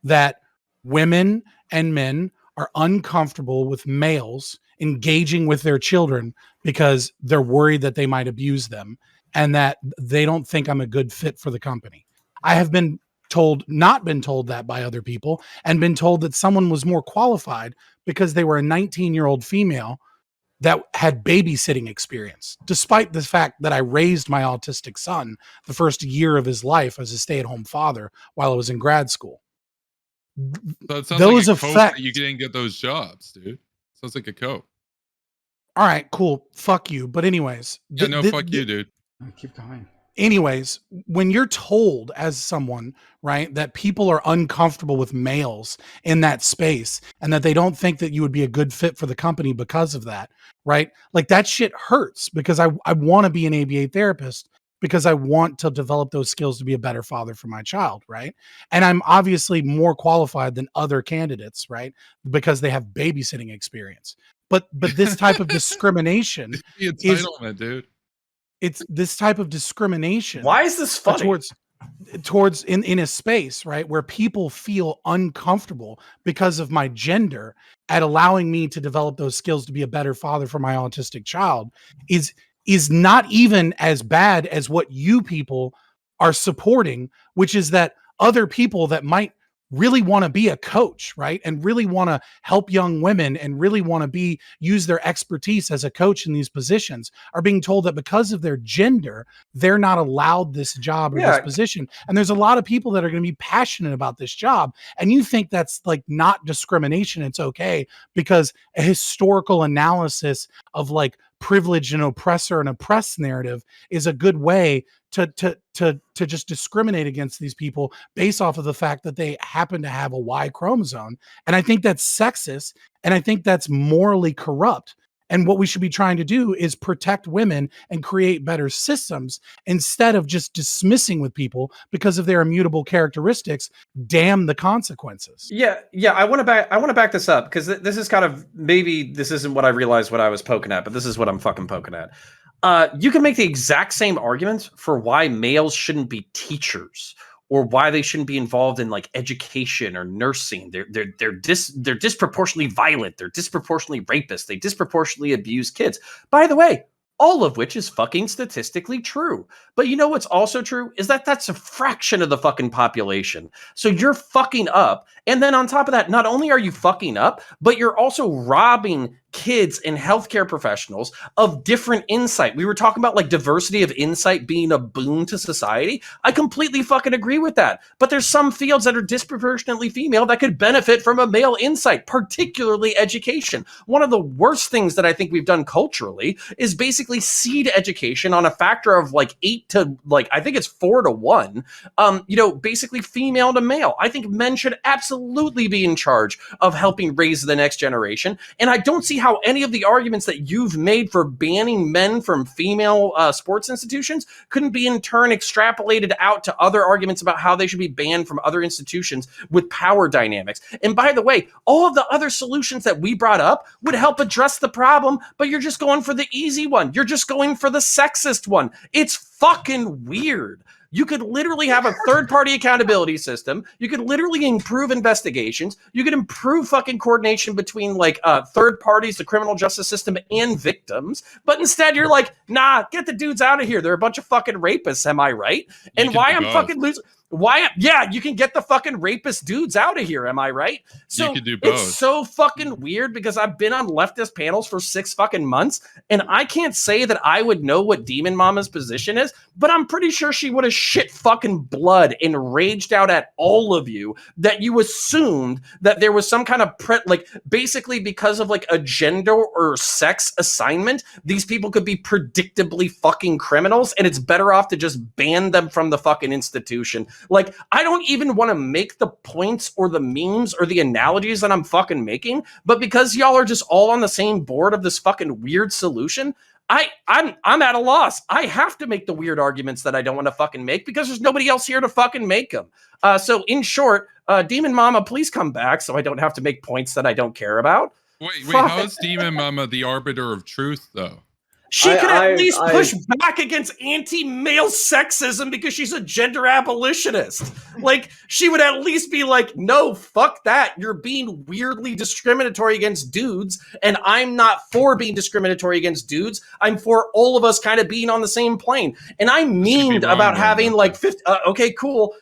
that women and men are uncomfortable with males engaging with their children because they're worried that they might abuse them and that they don't think I'm a good fit for the company. I have been told, not been told that by other people, and been told that someone was more qualified because they were a 19-year-old female that had babysitting experience, despite the fact that I raised my autistic son the first year of his life as a stay-at-home father while I was in grad school. So it sounds Those like a cope effects. that you didn't get those jobs, dude. Sounds like a cope. All right, cool. Fuck you. But anyways. Yeah, no, fuck you, dude. Keep going. Anyways, when you're told as someone, right, that people are uncomfortable with males in that space and that they don't think that you would be a good fit for the company because of that, right? Like that shit hurts because I want to be an ABA therapist because I want to develop those skills to be a better father for my child, right? And I'm obviously more qualified than other candidates, right? Because they have babysitting experience. But this type of discrimination The entitlement, dude. It's this type of discrimination. Why is this funny? Towards in a space, right, where people feel uncomfortable because of my gender at allowing me to develop those skills to be a better father for my autistic child is not even as bad as what you people are supporting, which is that other people that might really want to be a coach, right? And really want to help young women and really want to use their expertise as a coach in these positions are being told that because of their gender, they're not allowed this job or this position. And there's a lot of people that are going to be passionate about this job. And you think that's like not discrimination. It's okay because a historical analysis of like privilege and oppressor and oppressed narrative is a good way to just discriminate against these people based off of the fact that they happen to have a Y chromosome. And I think that's sexist. And I think that's morally corrupt. And what we should be trying to do is protect women and create better systems instead of just dismissing with people because of their immutable characteristics. Damn the consequences. Yeah. I want to back this up because this is kind of, maybe this isn't what I realized what I was poking at, but this is what I'm fucking poking at. You can make the exact same arguments for why males shouldn't be teachers or why they shouldn't be involved in like education or nursing. They're disproportionately violent. They're disproportionately rapists. They disproportionately abuse kids. By the way, all of which is fucking statistically true. But you know what's also true is that that's a fraction of the fucking population. So you're fucking up. And then on top of that, not only are you fucking up, but you're also robbing kids and healthcare professionals of different insight. We were talking about like diversity of insight being a boon to society. I completely fucking agree with that. But there's some fields that are disproportionately female that could benefit from a male insight, particularly education. One of the worst things that I think we've done culturally is basically seed education on a factor of like 8 to like, I think it's 4 to 1, basically female to male. I think men should absolutely be in charge of helping raise the next generation. And I don't see how any of the arguments that you've made for banning men from female sports institutions couldn't be in turn extrapolated out to other arguments about how they should be banned from other institutions with power dynamics. And by the way, all of the other solutions that we brought up would help address the problem, but you're just going for the easy one. You're just going for the sexist one. It's fucking weird. You could literally have a third-party accountability system. You could literally improve investigations. You could improve fucking coordination between like third parties, the criminal justice system, and victims. But instead, you're like, nah, get the dudes out of here. They're a bunch of fucking rapists. Am I right? And why I'm fucking losing. Why? Yeah, you can get the fucking rapist dudes out of here. Am I right? So you can do both. It's so fucking weird because I've been on leftist panels for 6 fucking months, and I can't say that I would know what Demon Mama's position is, but I'm pretty sure she would have shit fucking blood and raged out at all of you that you assumed that there was some kind of basically because of like a gender or sex assignment, these people could be predictably fucking criminals, and it's better off to just ban them from the fucking institution Like, I don't even want to make the points or the memes or the analogies that I'm fucking making, but because y'all are just all on the same board of this fucking weird solution, I'm at a loss. I have to make the weird arguments that I don't want to fucking make because there's nobody else here to fucking make them. So in short, Demon Mama, please come back so I don't have to make points that I don't care about. Wait, how is Demon Mama the arbiter of truth, though? She can at least push back against anti-male sexism because she's a gender abolitionist. Like, she would at least be like, no, fuck that. You're being weirdly discriminatory against dudes, and I'm not for being discriminatory against dudes. I'm for all of us kind of being on the same plane. And I memed about having like 50, okay, cool.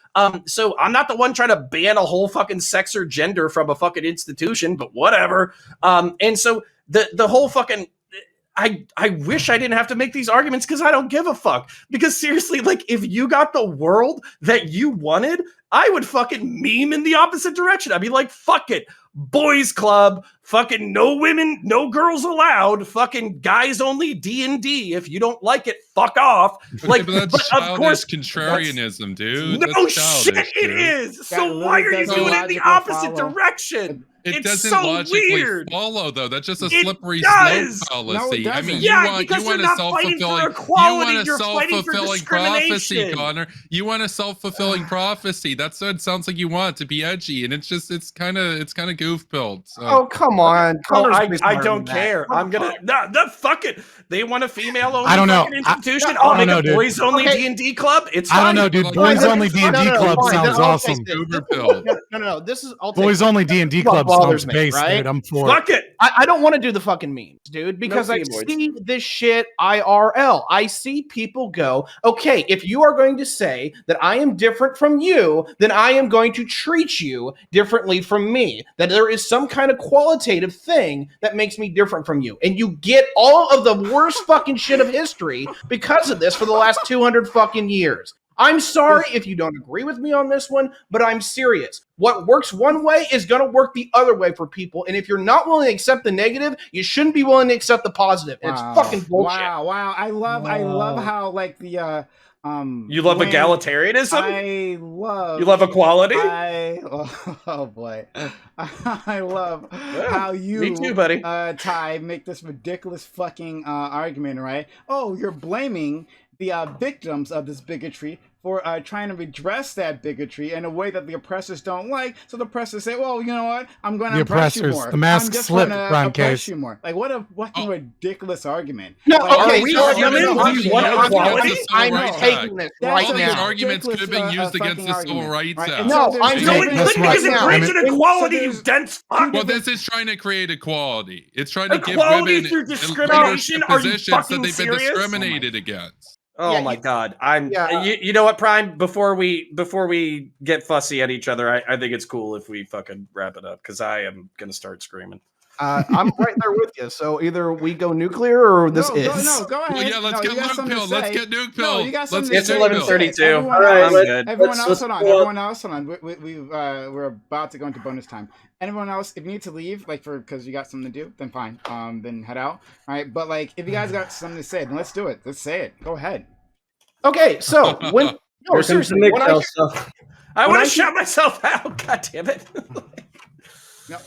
So I'm not the one trying to ban a whole fucking sex or gender from a fucking institution, but whatever. And so the whole fucking... I wish I didn't have to make these arguments because I don't give a fuck. Because seriously, like, if you got the world that you wanted, I would fucking meme in the opposite direction. I'd be like, fuck it. Boys club, fucking no women, no girls allowed, fucking guys only D&D. If you don't like it, fuck off. Like, but that's of course, contrarianism, dude. No that's shit, it is. So why are you doing it in the opposite direction? It it's doesn't so logically weird. follow, though. That's just a It slippery does. slope No, fallacy. it I mean, doesn't. Yeah, you because want you're a not fighting for self-fulfilling, equality, you're fighting for prophecy, discrimination. Connor. You want a self-fulfilling prophecy. That's what it sounds like you want, to be edgy, and it's kind of goof-pilled. So. Oh, come on. Oh, Connor's I don't care. I'm gonna no, fuck it. They want a female-only I don't know. institution. I I'll don't make know, a dude. boys-only Okay. D&D club. It's I don't fine. know, dude. Like, Boys no, only no, D&D no, club fine. sounds I'll awesome. take this. Overkill. No. This is I'll take Boys only D&D club bothers sounds me, based, right? dude. I'm for it. Fuck it. I don't want to do the fucking memes, dude, because I femoids. see this shit IRL. I see people go, okay, if you are going to say that I am different from you, then I am going to treat you differently from me. That there is some kind of qualitative thing that makes me different from you. And you get all of the worst fucking shit of history because of this for the last 200 fucking years. I'm sorry if you don't agree with me on this one, but I'm serious. What works one way is going to work the other way for people. And if you're not willing to accept the negative, you shouldn't be willing to accept the positive. And it's fucking bullshit. Wow. I love how like the You love when egalitarianism? You love equality? Oh boy. I love how you Me too, buddy. Ty make this ridiculous fucking argument, right? Oh, you're blaming the victims of this bigotry for trying to redress that bigotry in a way that the oppressors don't like. So the oppressors say, well, you know what? I'm going to oppress you more. The mask I'm just slipped, gonna PrimeCayes. oppress you more. Like, what a fucking ridiculous argument. No, Like, okay, we so- human? no, Do you want I'm- equality? I'm Right taking this That's right All these now. arguments could have been used against the Civil argument. Rights Right, Act. and No, so I'm there's- No, taking it this couldn't right because it now. creates inequality, So you there's dense fuck. Well, this is trying to create equality. It's trying to give Equality women through discrimination? leadership Are you positions that fucking they've been serious? discriminated against. Oh Yeah, my you- god! Yeah. You know what, Prime? Before we get fussy at each other, I think it's cool if we fucking wrap it up because I am gonna start screaming. I'm right there with you. So either we go nuclear or this Go is. ahead. Well, yeah, let's get you got nuke something to pill. Let's say. get nuke No, pill. you got Let's something get It's to say. nuke pill. 11:32. Everyone All right, else- I'm good. Everyone Let's else, hold on. pull up- Everyone else, hold on. We're about to go into bonus time. Anyone else, if you need to leave, like because you got something to do, then fine. Then head out. All right. But like, if you guys got something to say, then let's do it. Let's say it. Go ahead. Okay, so when no, Here comes seriously, the when I MGTOW hear- stuff. I When want I to shout myself out. God damn it! No,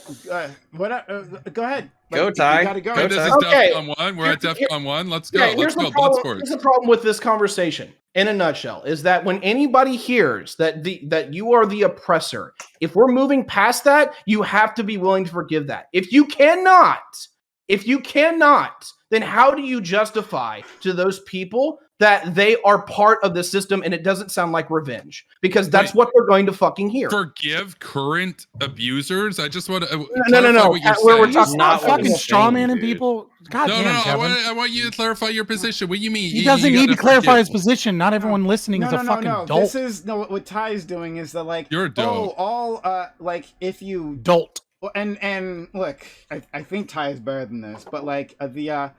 go ahead. Go, you Ty. gotta go. Okay, this is Okay. DEFCON 1. We're at DEFCON 1. Let's go. Yeah, Let's here's go. the problem. Bloodsport. Here's the problem with this conversation, in a nutshell, is that when anybody hears that that you are the oppressor, if we're moving past that, you have to be willing to forgive that. If you cannot, then how do you justify to those people that they are part of the system and it doesn't sound like revenge? Because that's what they're going to fucking hear. Forgive current abusers. I just want to No. what you're We're saying. talking Not about what Fucking I'm straw saying, manning dude. people. God No, damn, I Kevin. want you to clarify your position. What do you mean? He doesn't need to gotta clarify forgive. his position. Not everyone listening is a fucking dolt. This is what Ty is doing is that like You're a dolt. like if you Dolt. well, and look, I think Ty is better than this, but like the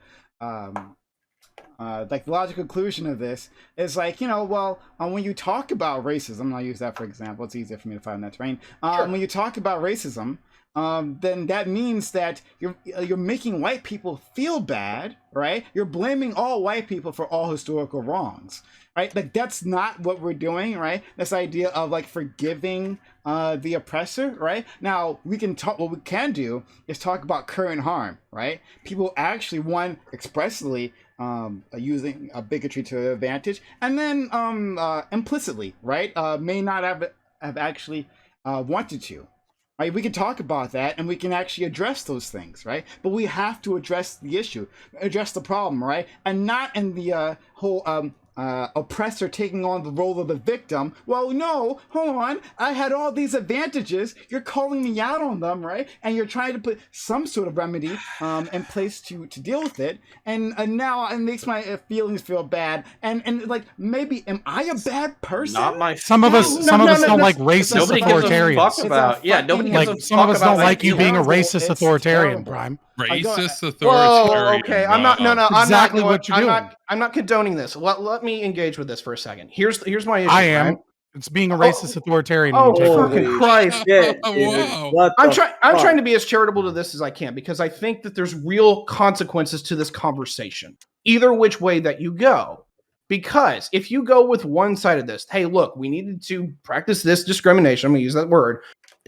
logical conclusion of this is like, when you talk about racism, and I'll use that for example, it's easier for me to find that terrain. When you talk about racism, then that means that you're making white people feel bad, right? You're blaming all white people for all historical wrongs, right? Like that's not what we're doing, right? This idea of like forgiving the oppressor, right? Now we can talk. What we can do is talk about current harm, right? People actually expressly using bigotry to their advantage, and then implicitly, right? May not have actually wanted to. Right, we can talk about that and we can actually address those things, right? But we have to address the issue, address the problem, right? And not in the whole oppressor taking on the role of the victim. Well, no, hold on. I had all these advantages. You're calling me out on them, right? And you're trying to put some sort of remedy in place to deal with it. And now it makes my feelings feel bad. And like, maybe, am I a bad person? Not my. Some of us don't like racist Nobody gives a authoritarians. fuck about. Yeah, nobody gives a Some of us fuck about don't like you being a terrible. racist It's authoritarian, terrible. Prime. Racist Whoa, authoritarian. okay. I'm not. No, no. Exactly I'm not, what you're doing. I'm not condoning this. Let me engage with this for a second. Here's my issue. I am. Right? It's being a racist authoritarian. Oh, when you take it. fucking Christ! Shit, Oh, dude. wow. What I'm the I'm fuck? trying to be as charitable to this as I can because I think that there's real consequences to this conversation, either which way that you go. Because if you go with one side of this, hey, look, we needed to practice this discrimination. I'm going to use that word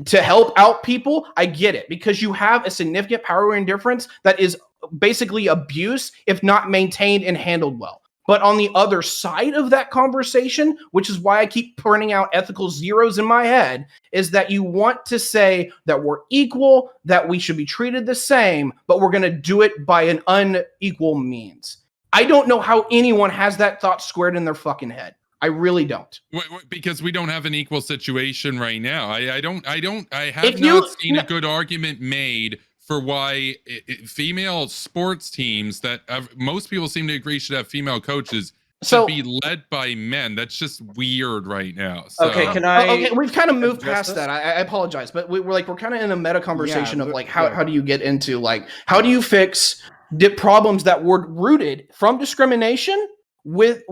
to help out people. I get it because you have a significant power indifference that is basically abuse if not maintained and handled well. But on the other side of that conversation, which is why I keep printing out ethical zeros in my head, is that you want to say that we're equal, that we should be treated the same, but we're going to do it by an unequal means. I don't know how anyone has that thought squared in their fucking head. I really don't. Because we don't have an equal situation right now. I have If not you- seen a good argument made for why female sports teams that most people seem to agree should have female coaches should So- be led by men. That's just weird right now. So, Okay, can I? Okay, we've kind of moved address past this? that. I apologize, but we're kind of in a meta conversation Yeah, of like yeah. how do you get into like how do you fix the problems that were rooted from discrimination with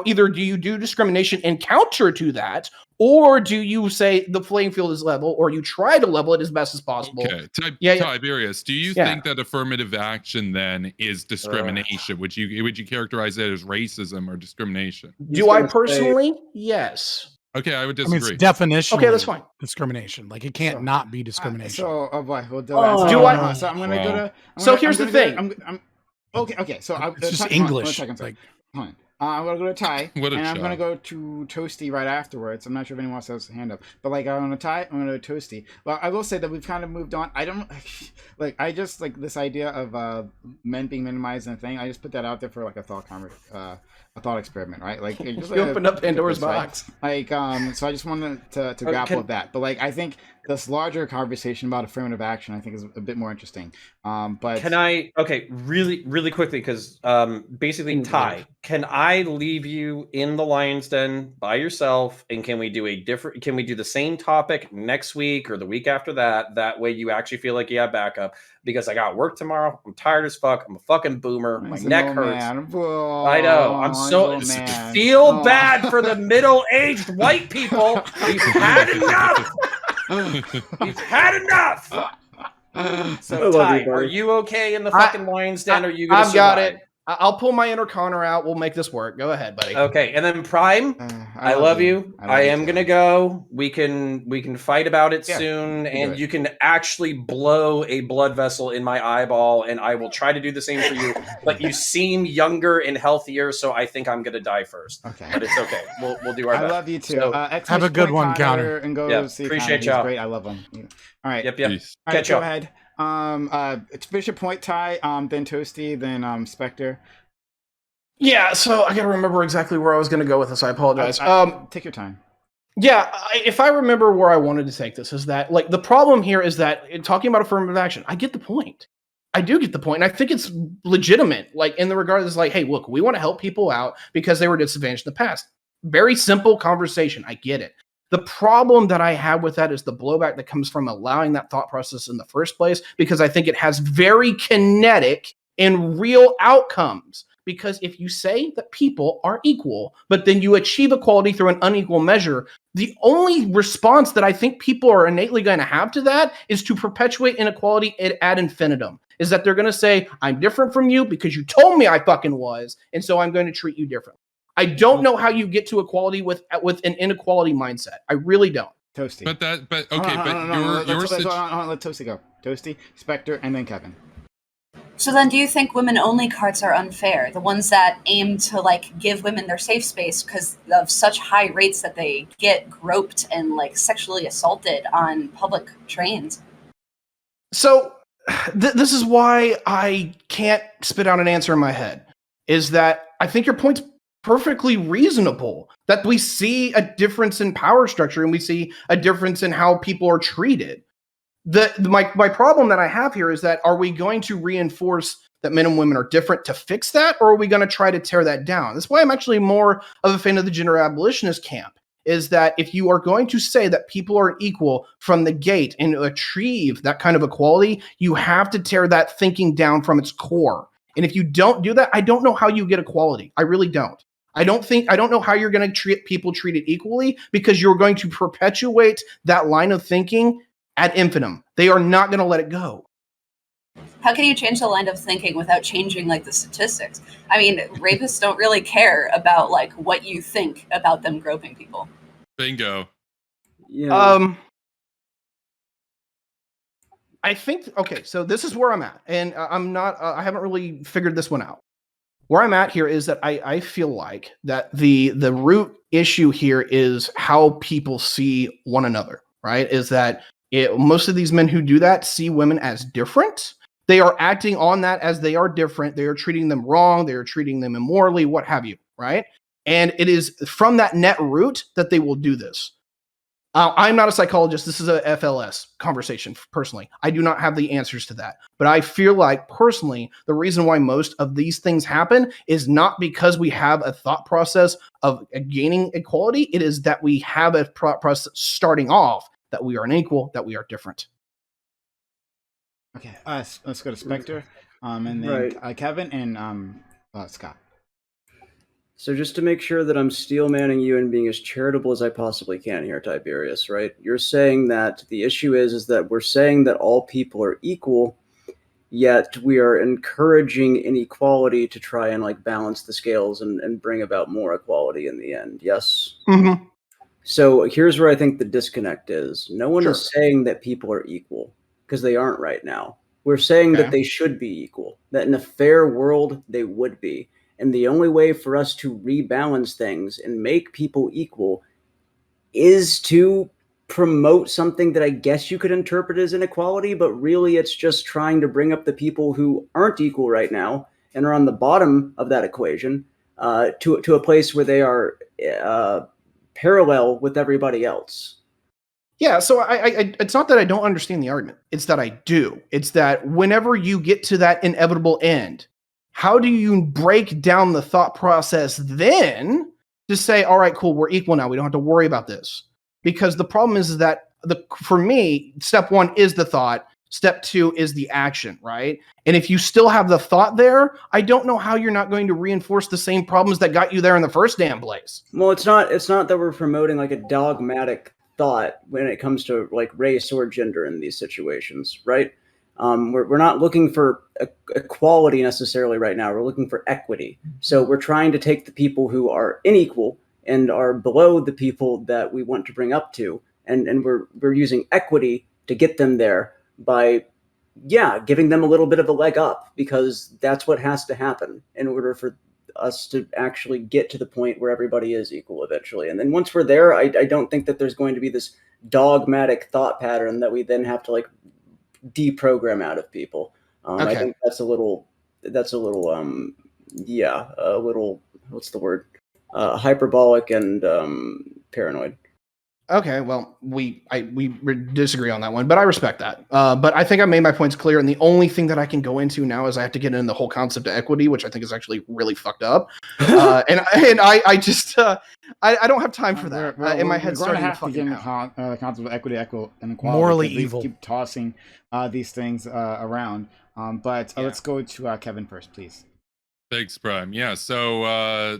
either do you do discrimination and counter to that, or do you say the playing field is level, or you try to level it as best as possible? okay, Yeah. Tiberius, do you Yeah. think that affirmative action then is discrimination? Would you characterize that as racism or discrimination? Do I personally? Yes. Okay, I would I mean, it's disagree. definitionally Okay, that's fine. discrimination. Like, it can't not be discrimination. So, oh boy, well, Oh. so I'm gonna go to. So here's the thing. Okay. So It's just hold on, English. 1 second, Like, hold on. I'm gonna go to Ty, What a and I'm gonna shock. go to Toasty right afterwards. I'm not sure if anyone else has a hand up, but like I'm gonna Ty, I'm gonna go to Toasty. Well, I will say that we've kind of moved on. I don't like. I just like this idea of men being minimized and a thing. I just put that out there for like a thought experiment, right? Like just, You opened up Pandora's right? box. Like so I just wanted to grapple with that. But like I think this larger conversation about affirmative action, I think, is a bit more interesting. But Can I? Okay, really quickly, because basically, Ty, can I leave you in the lion's den by yourself, and can we do Can we do the same topic next week or the week after that? That way, you actually feel like you have backup. Because I got work tomorrow. I'm tired as fuck. I'm a fucking boomer. My neck hurts. I know. I'm so feel bad for the middle-aged white people. We've had enough. We've had enough. So, Ty, are you okay in the fucking lion's den? Or are you gonna I've got survive? it. I'll pull my inner Connor out. We'll make this work. Go ahead, buddy. Okay, and then Prime, I love you. I am gonna go. We can fight about it soon, and you can actually blow a blood vessel in my eyeball, and I will try to do the same for you. But you seem younger and healthier, so I think I'm gonna die first. Okay, but it's okay. We'll do our best. I love you too. So, have a good one, Counter. And go Yeah, see appreciate Connor. He's y'all. great. I love him. All right. Yep. Peace. All right, Catch go up. ahead. It's Bishop Point Ty, then Toasty, then Spectre. Yeah, so I gotta remember exactly where I was gonna go with this. I apologize. Take your time. Yeah, if I remember where I wanted to take this, is that like the problem here is that in talking about affirmative action, I get the point. I do get the point, and I think it's legitimate. Like in the regard is like, hey, look, we want to help people out because they were disadvantaged in the past. Very simple conversation. I get it. The problem that I have with that is the blowback that comes from allowing that thought process in the first place, because I think it has very kinetic and real outcomes. because if you say that people are equal, but then you achieve equality through an unequal measure, the only response that I think people are innately going to have to that is to perpetuate inequality ad infinitum. Is that they're going to say, I'm different from you because you told me I fucking was, and so I'm going to treat you differently. I don't know how you get to equality with an inequality mindset. I really don't. Toasty. But let Toasty go. Toasty, Spectre, and then Kevin. So then do you think women-only cards are unfair? The ones that aim to, like, give women their safe space because of such high rates that they get groped and, like, sexually assaulted on public trains? So this is why I can't spit out an answer in my head, is that I think your point's perfectly reasonable, that we see a difference in power structure and we see a difference in how people are treated. My problem that I have here is that, are we going to reinforce that men and women are different to fix that, or are we going to try to tear that down? That's why I'm actually more of a fan of the gender abolitionist camp, is that if you are going to say that people are equal from the gate and achieve that kind of equality, you have to tear that thinking down from its core. And if you don't do that, I don't know how you get equality. I really don't. I don't know how you're going to treat people treated equally, because you're going to perpetuate that line of thinking ad infinitum. They are not going to let it go. How can you change the line of thinking without changing, like, the statistics? I mean, rapists don't really care about, like, what you think about them groping people. Bingo. Yeah. I think, okay, so this is where I'm at, and I haven't really figured this one out. Where I'm at here is that I feel like that the root issue here is how people see one another, right? Is that most of these men who do that see women as different. They are acting on that as they are different. They are treating them wrong. They are treating them immorally, what have you, right? And it is from that net root that they will do this. I'm not a psychologist. This is a FLS conversation, personally. I do not have the answers to that. But I feel like, personally, the reason why most of these things happen is not because we have a thought process of gaining equality. It is that we have a process starting off that we are unequal, that we are different. Okay, let's go to Spectre, and then Kevin and Scott. So just to make sure that I'm steel manning you and being as charitable as I possibly can here, Tiberius, right? You're saying that the issue is that we're saying that all people are equal, yet we are encouraging inequality to try and, like, balance the scales and bring about more equality in the end. Yes? Mm-hmm. So here's where I think the disconnect is. No one is saying that people are equal, because they aren't right now. We're saying that they should be equal, that in a fair world, they would be. And the only way for us to rebalance things and make people equal is to promote something that I guess you could interpret as inequality, but really it's just trying to bring up the people who aren't equal right now and are on the bottom of that equation to a place where they are parallel with everybody else. Yeah, so I it's not that I don't understand the argument. It's that I do. It's that whenever you get to that inevitable end, how do you break down the thought process then to say, all right, cool, we're equal now. We don't have to worry about this. Because the problem is that for me, step one is the thought. Step two is the action, right? And if you still have the thought there, I don't know how you're not going to reinforce the same problems that got you there in the first damn place. Well, it's not that we're promoting, like, a dogmatic thought when it comes to, like, race or gender in these situations, right? We're not looking for equality necessarily right now. We're looking for equity. So we're trying to take the people who are unequal and are below the people that we want to bring up to, and we're using equity to get them there by, giving them a little bit of a leg up, because that's what has to happen in order for us to actually get to the point where everybody is equal eventually. And then once we're there, I don't think that there's going to be this dogmatic thought pattern that we then have to, like, deprogram out of people. I think that's a little what's the word? Hyperbolic and paranoid. Okay, well, we disagree on that one, but I respect that. But I think I made my points clear, and the only thing that I can go into now is I have to get into the whole concept of equity, which I think is actually really fucked up. And I just I don't have time for that. In my head, starting to fucking the concept of equity, inequality. Morally evil. Keep tossing these things around. But let's go to Kevin first, please. Thanks, Prime. Yeah. So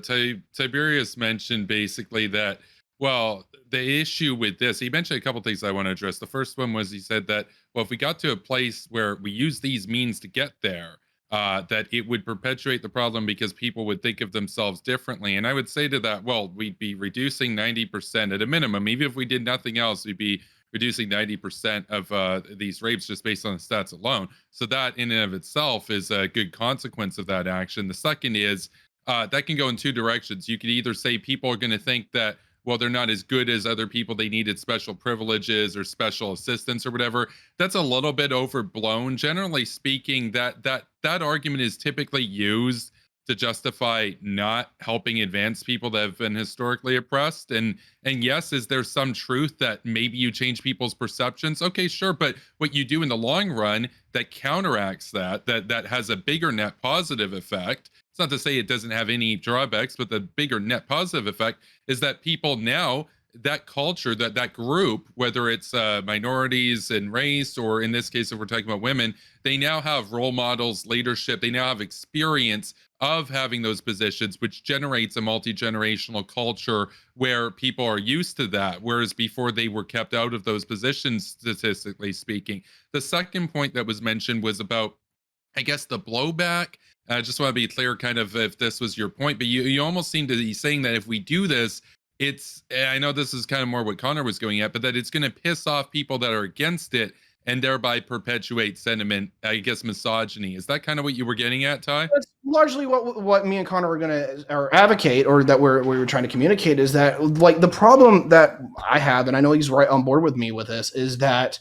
Tiberius mentioned basically that, well, the issue with this, he mentioned a couple things I want to address. The first one was he said that, well, if we got to a place where we use these means to get there, that it would perpetuate the problem because people would think of themselves differently. And I would say to that, well, we'd be reducing 90% at a minimum. Even if we did nothing else, we'd be reducing 90% of these rapes just based on the stats alone. So that in and of itself is a good consequence of that action. The second is that can go in two directions. You could either say people are going to think that, well, they're not as good as other people, they needed special privileges or special assistance or whatever. That's a little bit overblown. Generally speaking, that argument is typically used to justify not helping advance people that have been historically oppressed. And yes, is there some truth that maybe you change people's perceptions? Okay, sure, but what you do in the long run that counteracts that has a bigger net positive effect. It's not to say it doesn't have any drawbacks, but the bigger net positive effect is that people now, that culture, that group, whether it's minorities and race, or in this case, if we're talking about women, they now have role models, leadership, they now have experience of having those positions, which generates a multi-generational culture where people are used to that, whereas before they were kept out of those positions, statistically speaking. The second point that was mentioned was about, I guess, the blowback. I just want to be clear kind of if this was your point, but you almost seem to be saying that if we do this, I know this is kind of more what Connor was going at, but that it's going to piss off people that are against it and thereby perpetuate sentiment, I guess, misogyny. Is that kind of what you were getting at, Ty? That's largely what me and Connor were or advocate, or that we were trying to communicate, is that, like, the problem that I have, and I know he's right on board with me with this, is that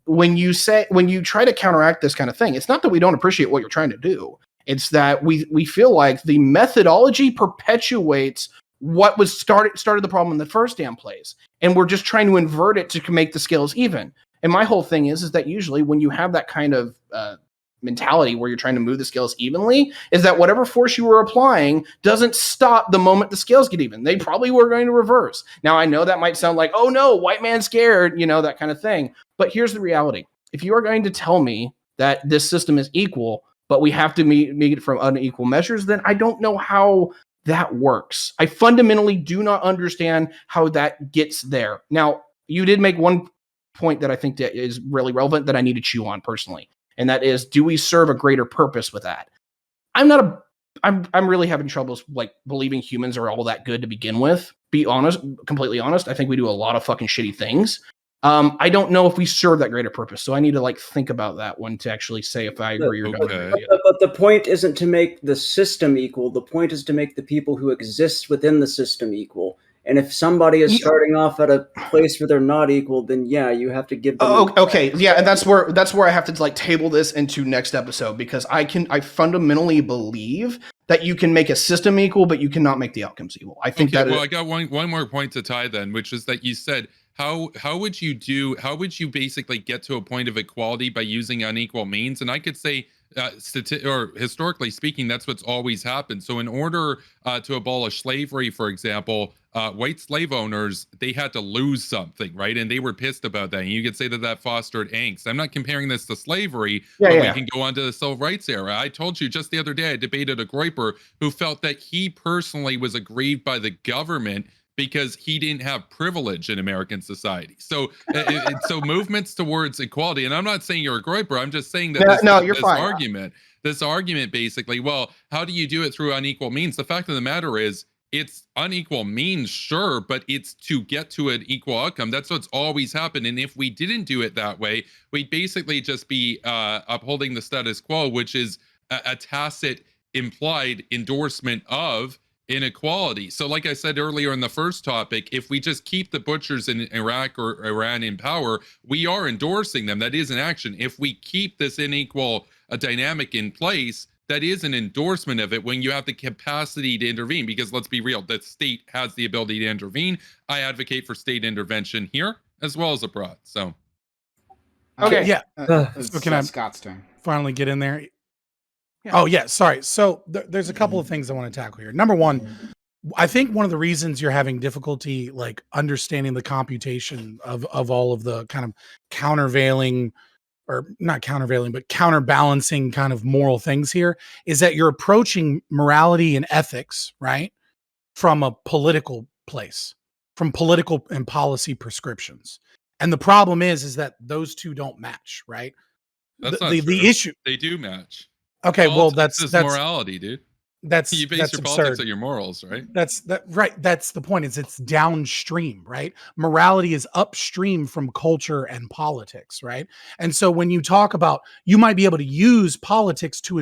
when you try to counteract this kind of thing, it's not that we don't appreciate what you're trying to do. It's that we feel like the methodology perpetuates what was started the problem in the first damn place, and we're just trying to invert it to make the scales even. And my whole thing is that usually when you have that kind of mentality where you're trying to move the scales evenly, is that whatever force you were applying doesn't stop the moment the scales get even. They probably were going to reverse. Now, I know that might sound like, oh no, white man scared, that kind of thing. But here's the reality. If you are going to tell me that this system is equal, but we have to meet it from unequal measures, then I don't know how that works. I fundamentally do not understand how that gets there. Now, you did make one point that I think that is really relevant that I need to chew on personally. And that is, do we serve a greater purpose with that? I'm really having troubles like believing humans are all that good to begin with. Be honest, completely honest. I think we do a lot of fucking shitty things. I don't know if we serve that greater purpose. So I need to think about that one to actually say if I agree or don't agree. But the point isn't to make the system equal. The point is to make the people who exist within the system equal. And if somebody is starting off at a place where they're not equal, then yeah, you have to give them. Okay, yeah, and that's where I have to table this into next episode, because I fundamentally believe that you can make a system equal, but you cannot make the outcomes equal. I think I got one more point to tie then, which is that you said how would you basically get to a point of equality by using unequal means? And I could say, or historically speaking, that's what's always happened. So in order to abolish slavery, for example, white slave owners, they had to lose something, right? And they were pissed about that. And you could say that fostered angst. I'm not comparing this to slavery, but we can go on to the civil rights era. I told you just the other day, I debated a Groyper who felt that he personally was aggrieved by the government because he didn't have privilege in American society. So, so movements towards equality, and I'm not saying you're a Groyper, I'm just saying that this argument basically, well, how do you do it through unequal means? The fact of the matter is, it's unequal means, sure, but it's to get to an equal outcome. That's what's always happened. And if we didn't do it that way, we'd basically just be upholding the status quo, which is a tacit implied endorsement of inequality. So like I said earlier in the first topic, if we just keep the butchers in Iraq or Iran in power, we are endorsing them. That is an action. If we keep this unequal dynamic in place, that is an endorsement of it when you have the capacity to intervene, because let's be real, the state has the ability to intervene. I advocate for state intervention here as well as abroad. So okay, yeah. So can Scott's turn finally get in there? Yeah. Oh yeah, sorry. So there's a couple of things I want to tackle here. Number one, I think one of the reasons you're having difficulty understanding the computation of all of the kind of countervailing or not countervailing, but counterbalancing kind of moral things here, is that you're approaching morality and ethics, right, from a political place, from political and policy prescriptions. And the problem is that those two don't match, right? That's not true. The issue, they do match. okay, well, Politics that's is morality, dude. that's You base that's your absurd. politics on your morals, right? That's the point. It's downstream, right? Morality is upstream from culture and politics, right? And so when you talk about, you might be able to use politics to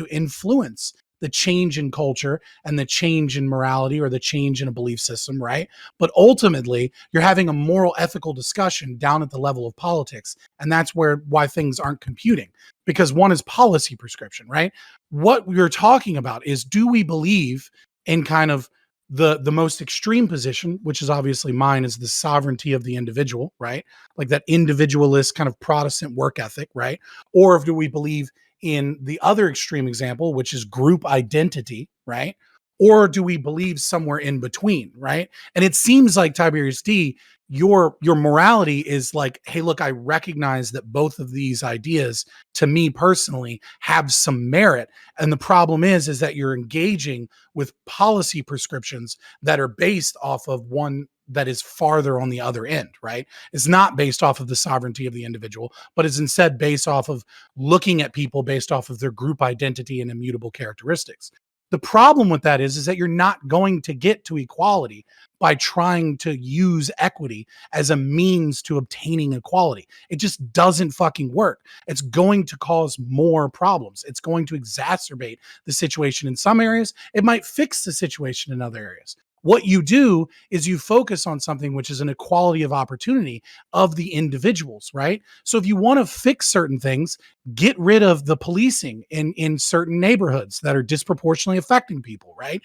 influence the change in culture and the change in morality or the change in a belief system, right? But ultimately, you're having a moral ethical discussion down at the level of politics, and that's why things aren't computing, because one is policy prescription, right? What we're talking about is, do we believe in kind of the most extreme position, which is obviously mine, is the sovereignty of the individual, right? Like that individualist kind of Protestant work ethic, right? Or do we believe in the other extreme example, which is group identity, right? Or do we believe somewhere in between, right? And it seems like, Tiberius D, your morality is like, hey, look, I recognize that both of these ideas, to me personally, have some merit. And the problem is that you're engaging with policy prescriptions that are based off of one that is farther on the other end, right? It's not based off of the sovereignty of the individual, but is instead based off of looking at people based off of their group identity and immutable characteristics. The problem with that is that you're not going to get to equality by trying to use equity as a means to obtaining equality. It just doesn't fucking work. It's going to cause more problems. It's going to exacerbate the situation in some areas. It might fix the situation in other areas. What you do is you focus on something which is an equality of opportunity of the individuals, right? So if you want to fix certain things, get rid of the policing in certain neighborhoods that are disproportionately affecting people, right?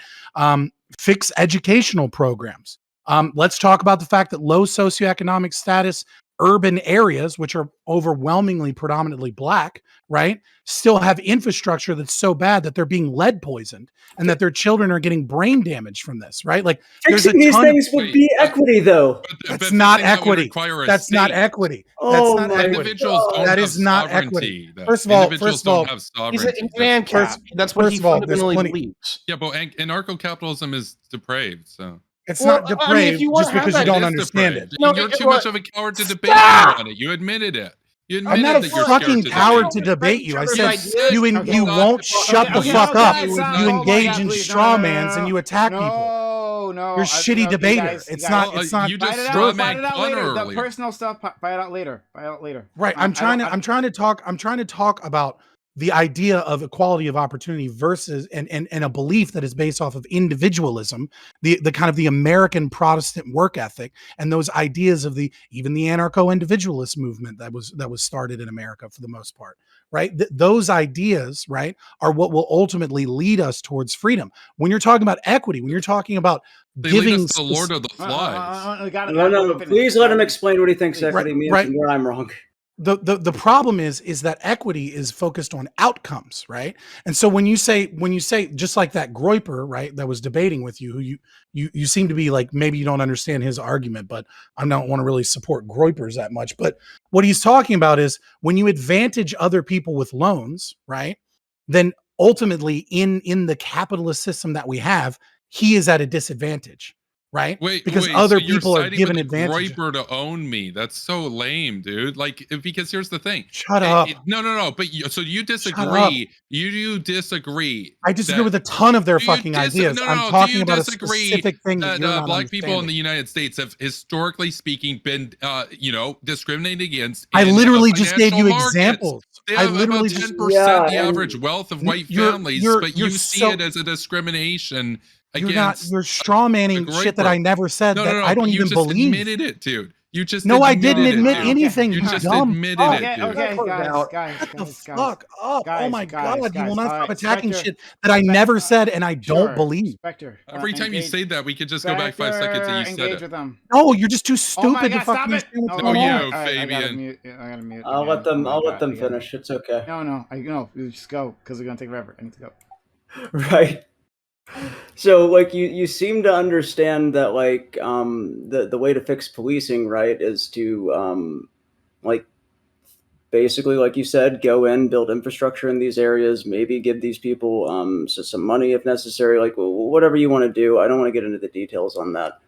Fix educational programs. Let's talk about the fact that low socioeconomic status urban areas, which are overwhelmingly predominantly Black, right, still have infrastructure that's so bad that they're being lead poisoned and that their children are getting brain damage from this, right? Like, fixing these things would be equity, though. That's not equity. That's not equity. That's not equity. Individuals don't That have is not sovereignty, equity. though. First of all, Individuals don't have He's sovereignty. an ANCAP. That's what he fundamentally believes. Yeah, but anarcho-capitalism is depraved, so. It's not depraved just because you don't understand it. No, you're too much of a coward to debate me on it. You admitted it. I'm not a fucking coward to debate you. I said you won't shut the fuck up. You engage in straw mans and you attack people. No, you're shitty debater. It's not. You just straw man the personal stuff. Fight it out later. Right. I'm trying to talk about the idea of equality of opportunity versus and a belief that is based off of individualism, the kind of the American Protestant work ethic, and those ideas of even the anarcho-individualist movement that was started in America for the most part, right? Those ideas, right, are what will ultimately lead us towards freedom. When you're talking about equity, when you're talking about giving lead us to the Lord of the Flies. No, please let him explain what he thinks equity means and where I'm wrong. The problem is that equity is focused on outcomes, right? And so when you say just like that Groyper, right, that was debating with you, who you seem to be like, maybe you don't understand his argument, but I don't want to really support Groypers that much. But what he's talking about is when you advantage other people with loans, right, then ultimately in the capitalist system that we have, he is at a disadvantage. Right? Because other people are given advantage. Groyper to own me. That's so lame, dude. Like, because here's the thing. Shut up. No. But so you disagree. You disagree. I disagree with a ton of their fucking ideas. I'm talking about a specific thing that you're not Black people in the United States have, historically speaking, been, discriminated against. I literally just gave you examples. They have about 10% the average wealth of white families, but you see it as a discrimination. You're straw manning shit that I never said. No, I don't even believe. You just admitted it, dude. You just I didn't admit anything. You just dumb. admitted it, dude. Okay, guys. Fuck up! Oh my god, you will not stop attacking shit that I never said and I don't believe. Spectre, every time you say that, we could just go back 5 seconds and you said it. No, you're just too stupid to fucking understand what's going on. Fabian. I gotta mute. I'll let them finish. It's okay. No. You just go because they're gonna take forever. I need to go. Right. So, like, you seem to understand that, like, the way to fix policing, right, is to, like, basically, like you said, go in, build infrastructure in these areas, maybe give these people some money if necessary, like whatever you want to do. I don't want to get into the details on that.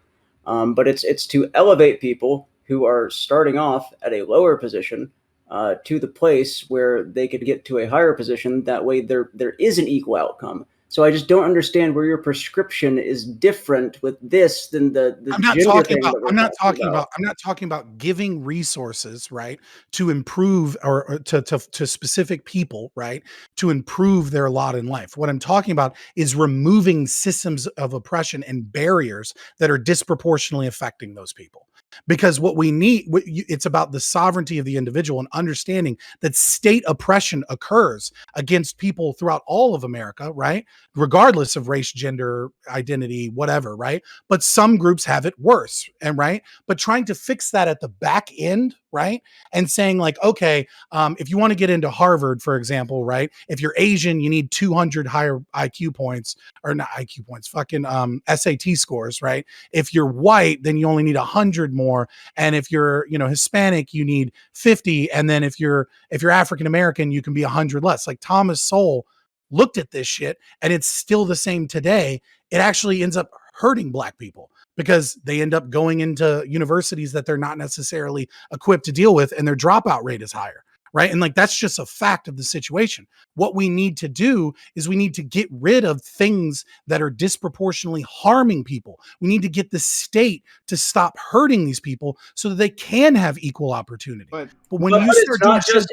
But it's to elevate people who are starting off at a lower position to the place where they could get to a higher position. That way there is an equal outcome. So I just don't understand where your prescription is different with this than the I'm not gender talking thing about that we're I'm not talking about. about I'm not talking about giving resources, right, to improve or to specific people, right, to improve their lot in life. What I'm talking about is removing systems of oppression and barriers that are disproportionately affecting those people. Because what we need, it's about the sovereignty of the individual and understanding that state oppression occurs against people throughout all of America, right, regardless of race, gender, identity, whatever, right? But some groups have it worse, and right, but trying to fix that at the back end, right, and saying like, okay, if you want to get into Harvard, for example, right, if you're Asian, you need 200 higher IQ points, or not IQ points, fucking SAT scores, right? If you're white, then you only need 100 more, and if you're, you know, Hispanic, you need 50, and then if you're African American, you can be 100 less. Like Thomas Sowell looked at this shit, and it's still the same today. It actually ends up hurting Black people because they end up going into universities that they're not necessarily equipped to deal with, and their dropout rate is higher, right? And like that's just a fact of the situation. What we need to do is we need to get rid of things that are disproportionately harming people. We need to get the state to stop hurting these people so that they can have equal opportunity. But when you start doing shit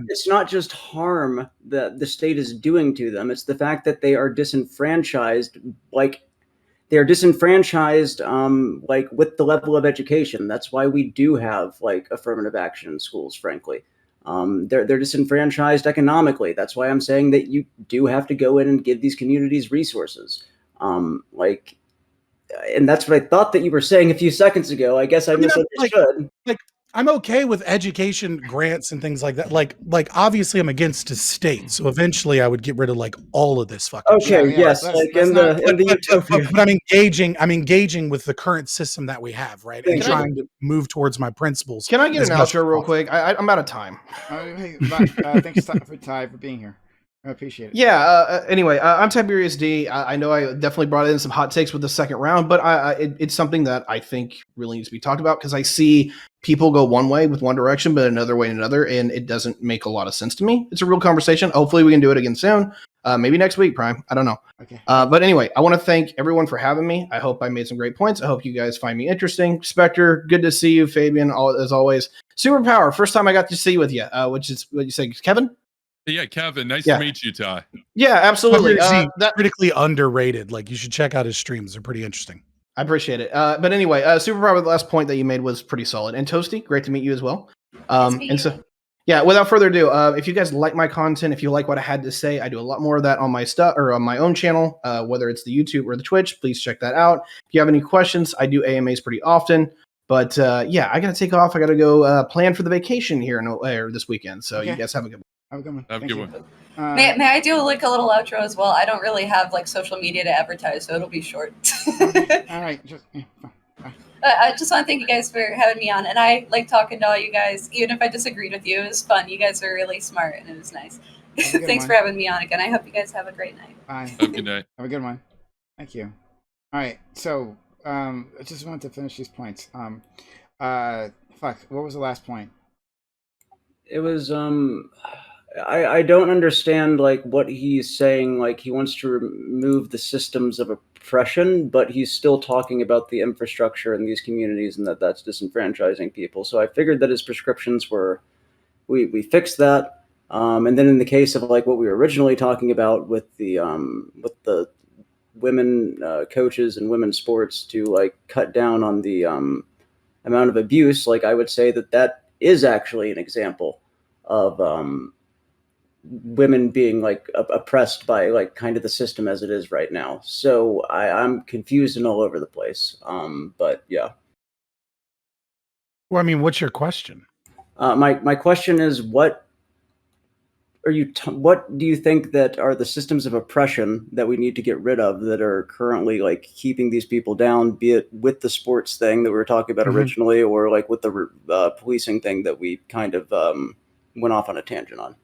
it's not just harm that the state is doing to them. It's the fact that they are disenfranchised, like they're disenfranchised like with the level of education. That's why we do have like affirmative action in schools, frankly. They're disenfranchised economically. That's why I'm saying that you do have to go in and give these communities resources. Like, and that's what I thought that you were saying a few seconds ago. I guess I misunderstood. Like I'm okay with education grants and things like that. Like obviously I'm against the state, so eventually I would get rid of like all of this fucking okay, shit. yes, like in the utopia. But I'm engaging with the current system that we have, right? And trying to move towards my principles. Can I get an outro real quick? I'm out of time. Hey, thanks for Ty for being here. I appreciate it. Yeah. Anyway, I'm Tiberius D. I know I definitely brought in some hot takes with the second round, but it's something that I think really needs to be talked about because I see people go one way with one direction, but another way in another, and it doesn't make a lot of sense to me. It's a real conversation. Hopefully, we can do it again soon. Maybe next week, Prime. I don't know. Okay. But anyway, I want to thank everyone for having me. I hope I made some great points. I hope you guys find me interesting. Spectre, good to see you. Fabian, as always. Superpower, first time I got to see with you, which is what you say, Kevin? Yeah, Kevin, nice to meet you, Ty. Yeah, absolutely. That's critically underrated. Like you should check out his streams; they're pretty interesting. I appreciate it. But anyway, Superpower, the last point that you made was pretty solid. And Toasty, great to meet you as well. And so, yeah, without further ado, if you guys like my content, if you like what I had to say, I do a lot more of that on my stuff or on my own channel, whether it's the YouTube or the Twitch. Please check that out. If you have any questions, I do AMAs pretty often. But yeah, I got to take off. I got to go plan for the vacation here this weekend. So you guys have a good one. Have a good one. Have a good one. May I do like a little outro as well? I don't really have like social media to advertise, so it'll be short. All right. I just want to thank you guys for having me on, and I like talking to all you guys. Even if I disagreed with you, it was fun. You guys are really smart, and it was nice. Thanks for having me on again. I hope you guys have a great night. Bye. Have a good night. Have a good one. Thank you. All right. So I just wanted to finish these points. What was the last point? It was I don't understand like what he's saying. Like he wants to remove the systems of oppression, but he's still talking about the infrastructure in these communities and that's disenfranchising people. So I figured that his prescriptions were we fixed that. And then in the case of like what we were originally talking about with the women coaches and women's sports to like cut down on the amount of abuse, like I would say that is actually an example of women being like oppressed by like kind of the system as it is right now. So I'm confused and all over the place. But yeah. Well, I mean, what's your question? My question is, what do you think that are the systems of oppression that we need to get rid of that are currently like keeping these people down, be it with the sports thing that we were talking about originally, or like with the policing thing that we kind of went off on a tangent on.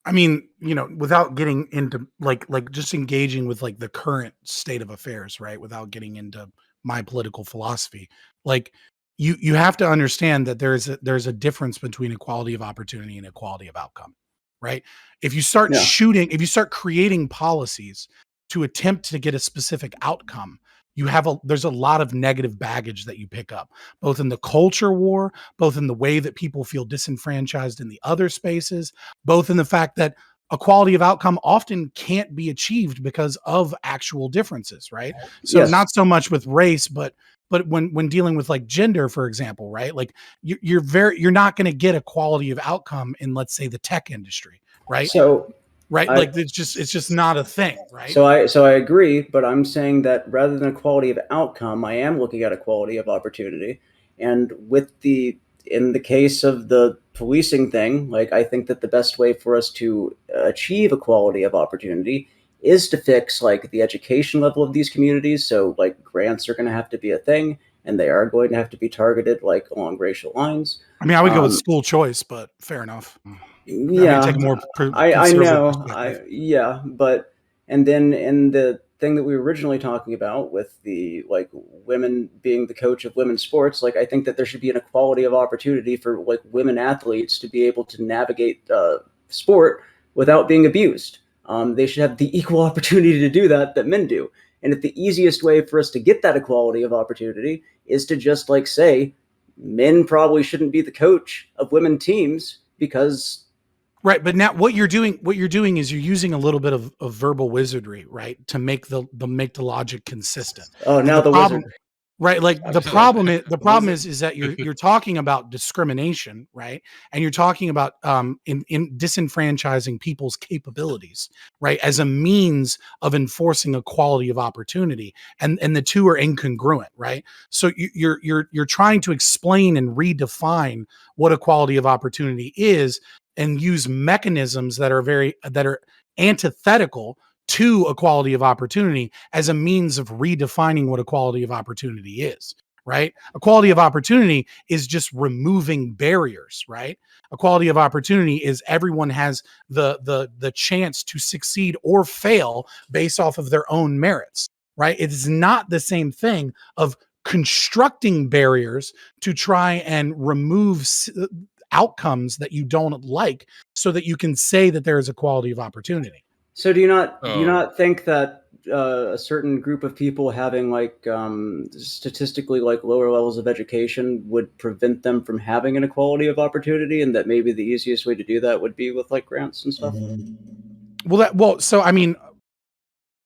I mean, without getting into like just engaging with like the current state of affairs, right? Without getting into my political philosophy, like you have to understand that there's a difference between equality of opportunity and equality of outcome, right? If you start if you start creating policies to attempt to get a specific outcome, there's a lot of negative baggage that you pick up, both in the culture war, both in the way that people feel disenfranchised in the other spaces, both in the fact that equality of outcome often can't be achieved because of actual differences, right? So not so much with race, but when dealing with like gender, for example, right? Like you're not going to get equality of outcome in, let's say, the tech industry, right? So like it's just not a thing, right? So I agree, but I'm saying that rather than equality of outcome, I am looking at equality of opportunity. And in the case of the policing thing, like I think that the best way for us to achieve equality of opportunity is to fix like the education level of these communities. So like grants are going to have to be a thing, and they are going to have to be targeted like along racial lines. I mean, I would go with school choice, but fair enough. Yeah, take a more I know. But and then in the thing that we were originally talking about with the like women being the coach of women's sports, like I think that there should be an equality of opportunity for like women athletes to be able to navigate sport without being abused. They should have the equal opportunity to do that men do. And if the easiest way for us to get that equality of opportunity is to just like say men probably shouldn't be the coach of women teams because. Right, but now what you're doing is you're using a little bit of verbal wizardry, right, to make the logic consistent. Oh, now the problem, wizard. Right, like the problem is that you're talking about discrimination, right, and you're talking about in disenfranchising people's capabilities, right, as a means of enforcing equality of opportunity, and the two are incongruent, right? So you're trying to explain and redefine what equality of opportunity is, and use mechanisms that are antithetical to equality of opportunity as a means of redefining what equality of opportunity is, right? Equality of opportunity is just removing barriers, right? Equality of opportunity is everyone has the chance to succeed or fail based off of their own merits, right? It is not the same thing of constructing barriers to try and remove outcomes that you don't like so that you can say that there is equality of opportunity. So do you not think that a certain group of people having like statistically like lower levels of education would prevent them from having an equality of opportunity, and that maybe the easiest way to do that would be with like grants and stuff? So I mean,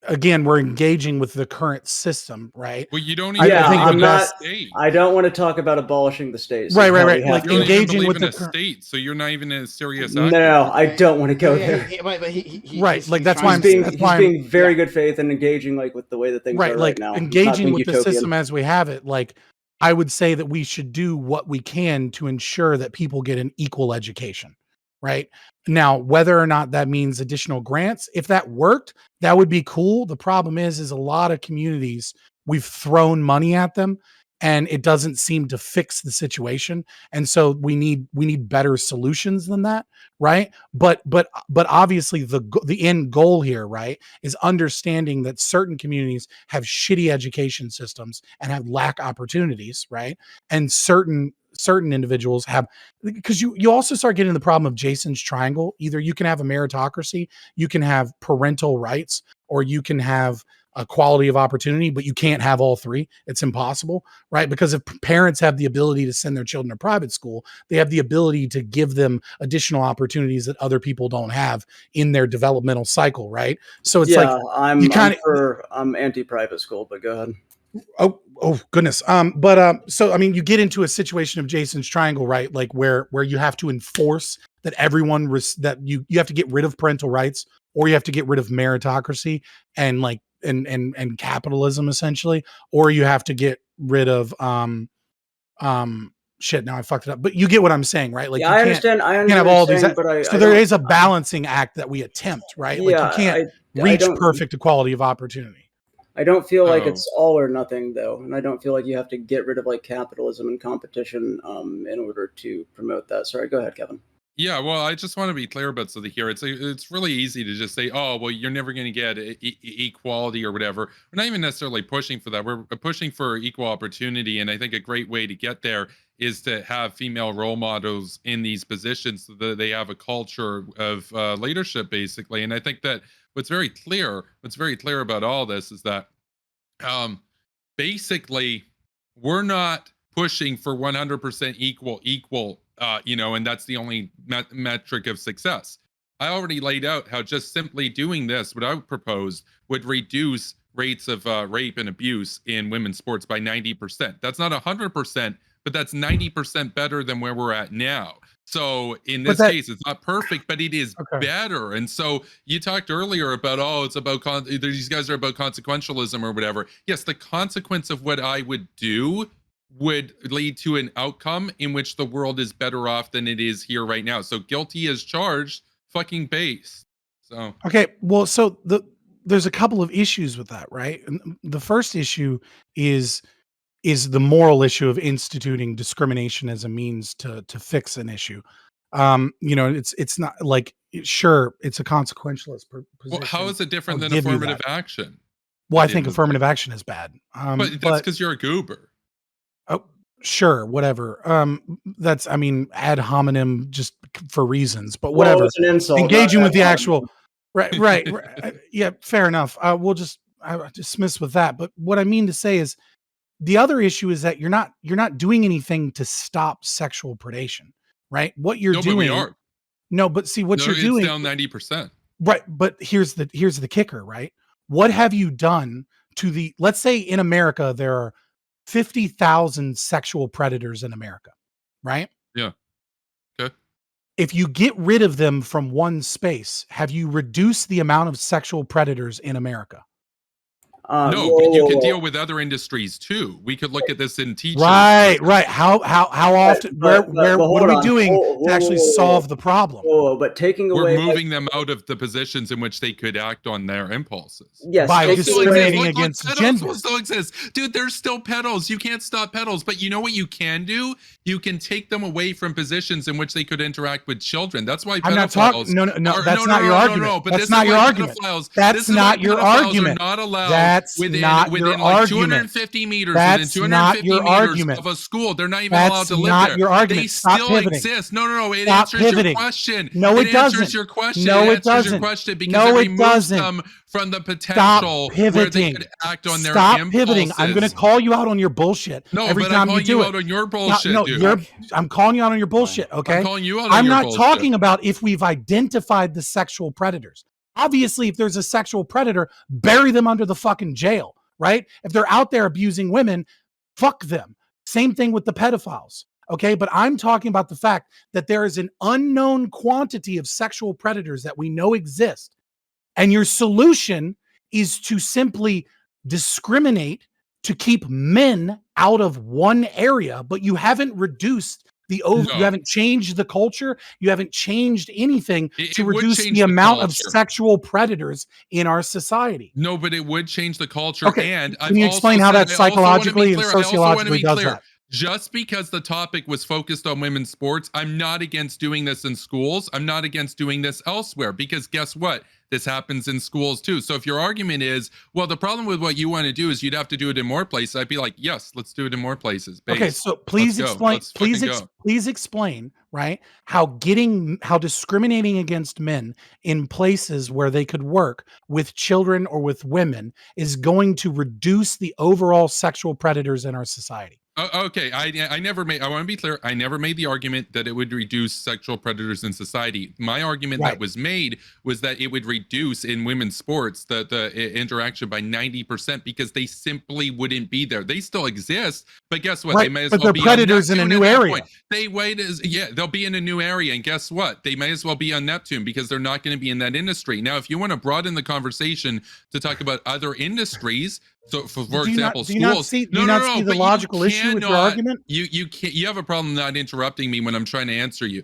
again, we're engaging with the current system, right? Well, you don't even I'm not. I don't want to talk about abolishing the state. So right. Like you don't engaging even with the the state, so you're not even a serious. No, I don't want to go there. Right, like that's why he's being very good faith and engaging like with the way that things are right now. Engaging with the system as we have it. Like I would say that we should do what we can to ensure that people get an equal education. Right now, whether or not that means additional grants, if that worked, that would be cool. The problem is a lot of communities, we've thrown money at them and it doesn't seem to fix the situation. And so we need better solutions than that. Right. But obviously the end goal here, right, is understanding that certain communities have shitty education systems and have lack opportunities. Right. And certain individuals have, because you also start getting the problem of Jason's triangle. Either you can have a meritocracy, you can have parental rights, or you can have a quality of opportunity, but you can't have all three. It's impossible, right? Because if parents have the ability to send their children to private school, they have the ability to give them additional opportunities that other people don't have in their developmental cycle, right? So it's I'm anti-private school, but go ahead. Oh goodness. So I mean, you get into a situation of Jason's triangle, right? Like where you have to enforce that everyone that you have to get rid of parental rights, or you have to get rid of meritocracy and like and capitalism essentially, or you have to get rid of shit. Now I fucked it up, but you get what I'm saying, right? Like I understand. I understand. Have all these, but there is a balancing act that we attempt, right? Like you can't reach perfect equality of opportunity. I don't feel like it's all or nothing, though, and I don't feel like you have to get rid of like capitalism and competition in order to promote that. Sorry, go ahead, Kevin. Yeah, well, I just want to be clear about something here. It's really easy to just say, "Oh, well, you're never going to get equality or whatever." We're not even necessarily pushing for that. We're pushing for equal opportunity, and I think a great way to get there is to have female role models in these positions so that they have a culture of leadership, basically. And I think that what's very clear about all this is that um, basically we're not pushing for 100% equal and that's the only metric of success. I already laid out how just simply doing this, what I would propose, would reduce rates of rape and abuse in women's sports by 90%. That's not 100%, but that's 90% better than where we're at now. So in this case, it's not perfect, but it is better. And so you talked earlier about, it's about these guys are about consequentialism or whatever. Yes, the consequence of what I would do would lead to an outcome in which the world is better off than it is here right now. So guilty as charged, fucking base. So okay, well, so there's a couple of issues with that, right? And the first issue is the moral issue of instituting discrimination as a means to fix an issue. It's not like, sure, it's a consequentialist position. Well, how is it different than affirmative action? Well, I think affirmative action is bad. But that's because you're a goober. Oh, sure, whatever. That's, I mean, ad hominem just for reasons, but whatever. Well, it's an insult. Engaging with the actual, right. Yeah, fair enough. We'll just dismiss with that. But what I mean to say is, the other issue is that you're not doing anything to stop sexual predation, right? What you're doing. But we are. No, but see what you're doing. It's down 90%. Right, but here's the kicker, right? What have you done to let's say in America there are 50,000 sexual predators in America, right? Yeah. Okay. If you get rid of them from one space, have you reduced the amount of sexual predators in America? No, but you can deal with other industries too. We could look at this in teaching. Right. How often? What are we doing to actually solve the problem? But taking away, we're moving them out of the positions in which they could act on their impulses. Yes, by discriminating against gender. Pedals still exist, dude. There's still pedals. You can't stop pedals, but you know what you can do? You can take them away from positions in which they could interact with children. That's why I'm not talking. No, that's not your argument. No, but that's not your argument. That's not your argument. Not allowed. Within like 250 meters, that's within 250 meters argument. of a school, they're not even allowed to live not there. Your argument. They Stop still pivoting. exist. No. It Stop answers pivoting. your question. No, it doesn't. Answers your question. No, it answers doesn't. Your question because it removes them from the potential where they could act on their impulses. Stop pivoting. I'm going to call you out on your bullshit. No, every but time I'm calling you do out on your bullshit, dude. I'm calling you out on your bullshit. Okay. I'm calling you out on I'm your not bullshit. talking about if we've identified the sexual predators. Obviously, if there's a sexual predator, bury them under the fucking jail. Right? If they're out there abusing women, fuck them. Same thing with the pedophiles. Okay. But I'm talking about the fact that there is an unknown quantity of sexual predators that we know exist. And your solution is to simply discriminate to keep men out of one area, but you haven't reduced you haven't changed the culture. You haven't changed anything to reduce the amount of sexual predators in our society. No, but it would change the culture. Okay. And can you explain how that psychologically and sociologically does that? Just because the topic was focused on women's sports, I'm not against doing this in schools. I'm not against doing this elsewhere because guess what? This happens in schools too. So if your argument is, well, the problem with what you want to do is you'd have to do it in more places, I'd be like, yes, let's do it in more places. Okay, so please explain. Please explain, right? How discriminating against men in places where they could work with children or with women is going to reduce the overall sexual predators in our society. Okay, I never made. I want to be clear. I never made the argument that it would reduce sexual predators in society. My argument that was made was that it would reduce in women's sports the interaction by 90% because they simply wouldn't be there. They still exist, but guess what? Right, they may as but well they're be predators in a new area. They'll be in a new area, and guess what? They may as well be on Neptune because they're not going to be in that industry. Now, if you want to broaden the conversation to talk about other industries. So, for example, schools. Do you not see the logical issue with your argument? You can't. You have a problem not interrupting me when I'm trying to answer you.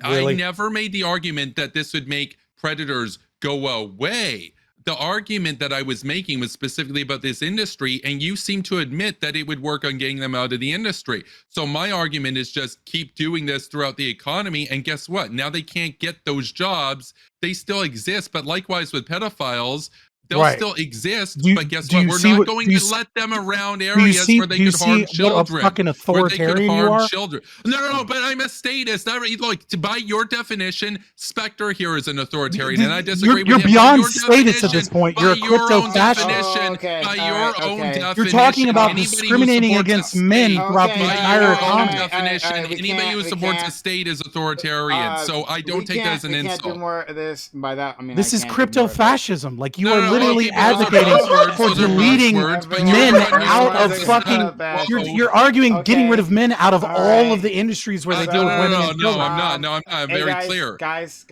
Really? I never made the argument that this would make predators go away. the argument that I was making was specifically about this industry, and you seem to admit that it would work on getting them out of the industry. So my argument is just keep doing this throughout the economy, and guess what? Now they can't get those jobs. They still exist, but likewise with pedophiles, they'll still exist, but guess what? We're not going to let them around areas where they could harm children. What a fucking authoritarian you are? Children. No, but I'm a statist. Look, by your definition, Spectre here is an authoritarian, and I disagree with you. You're beyond statist at this point. You're a crypto-fascist. By your own definition. You're talking about discriminating against men throughout the entire economy. Definition, anybody who supports a state is authoritarian. So I don't take that as an insult. Can't do more of this by that. I mean, this is crypto-fascism. Like, you are literally advocating for deleting men out of fucking. You're arguing getting rid of men out of all of the industries where they deal with women. No, I'm not. No, I'm not. I'm very clear. Guys.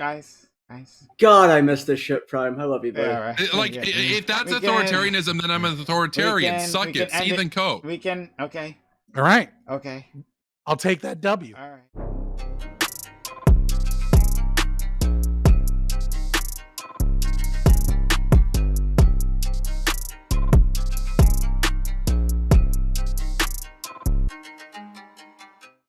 God, I miss this shit, Prime. I love you, buddy. Yeah, right. Like, if that's authoritarianism, then I'm an authoritarian. Suck it. Seethe and cope. We can. Okay. All right. Okay. I'll take that W. All right.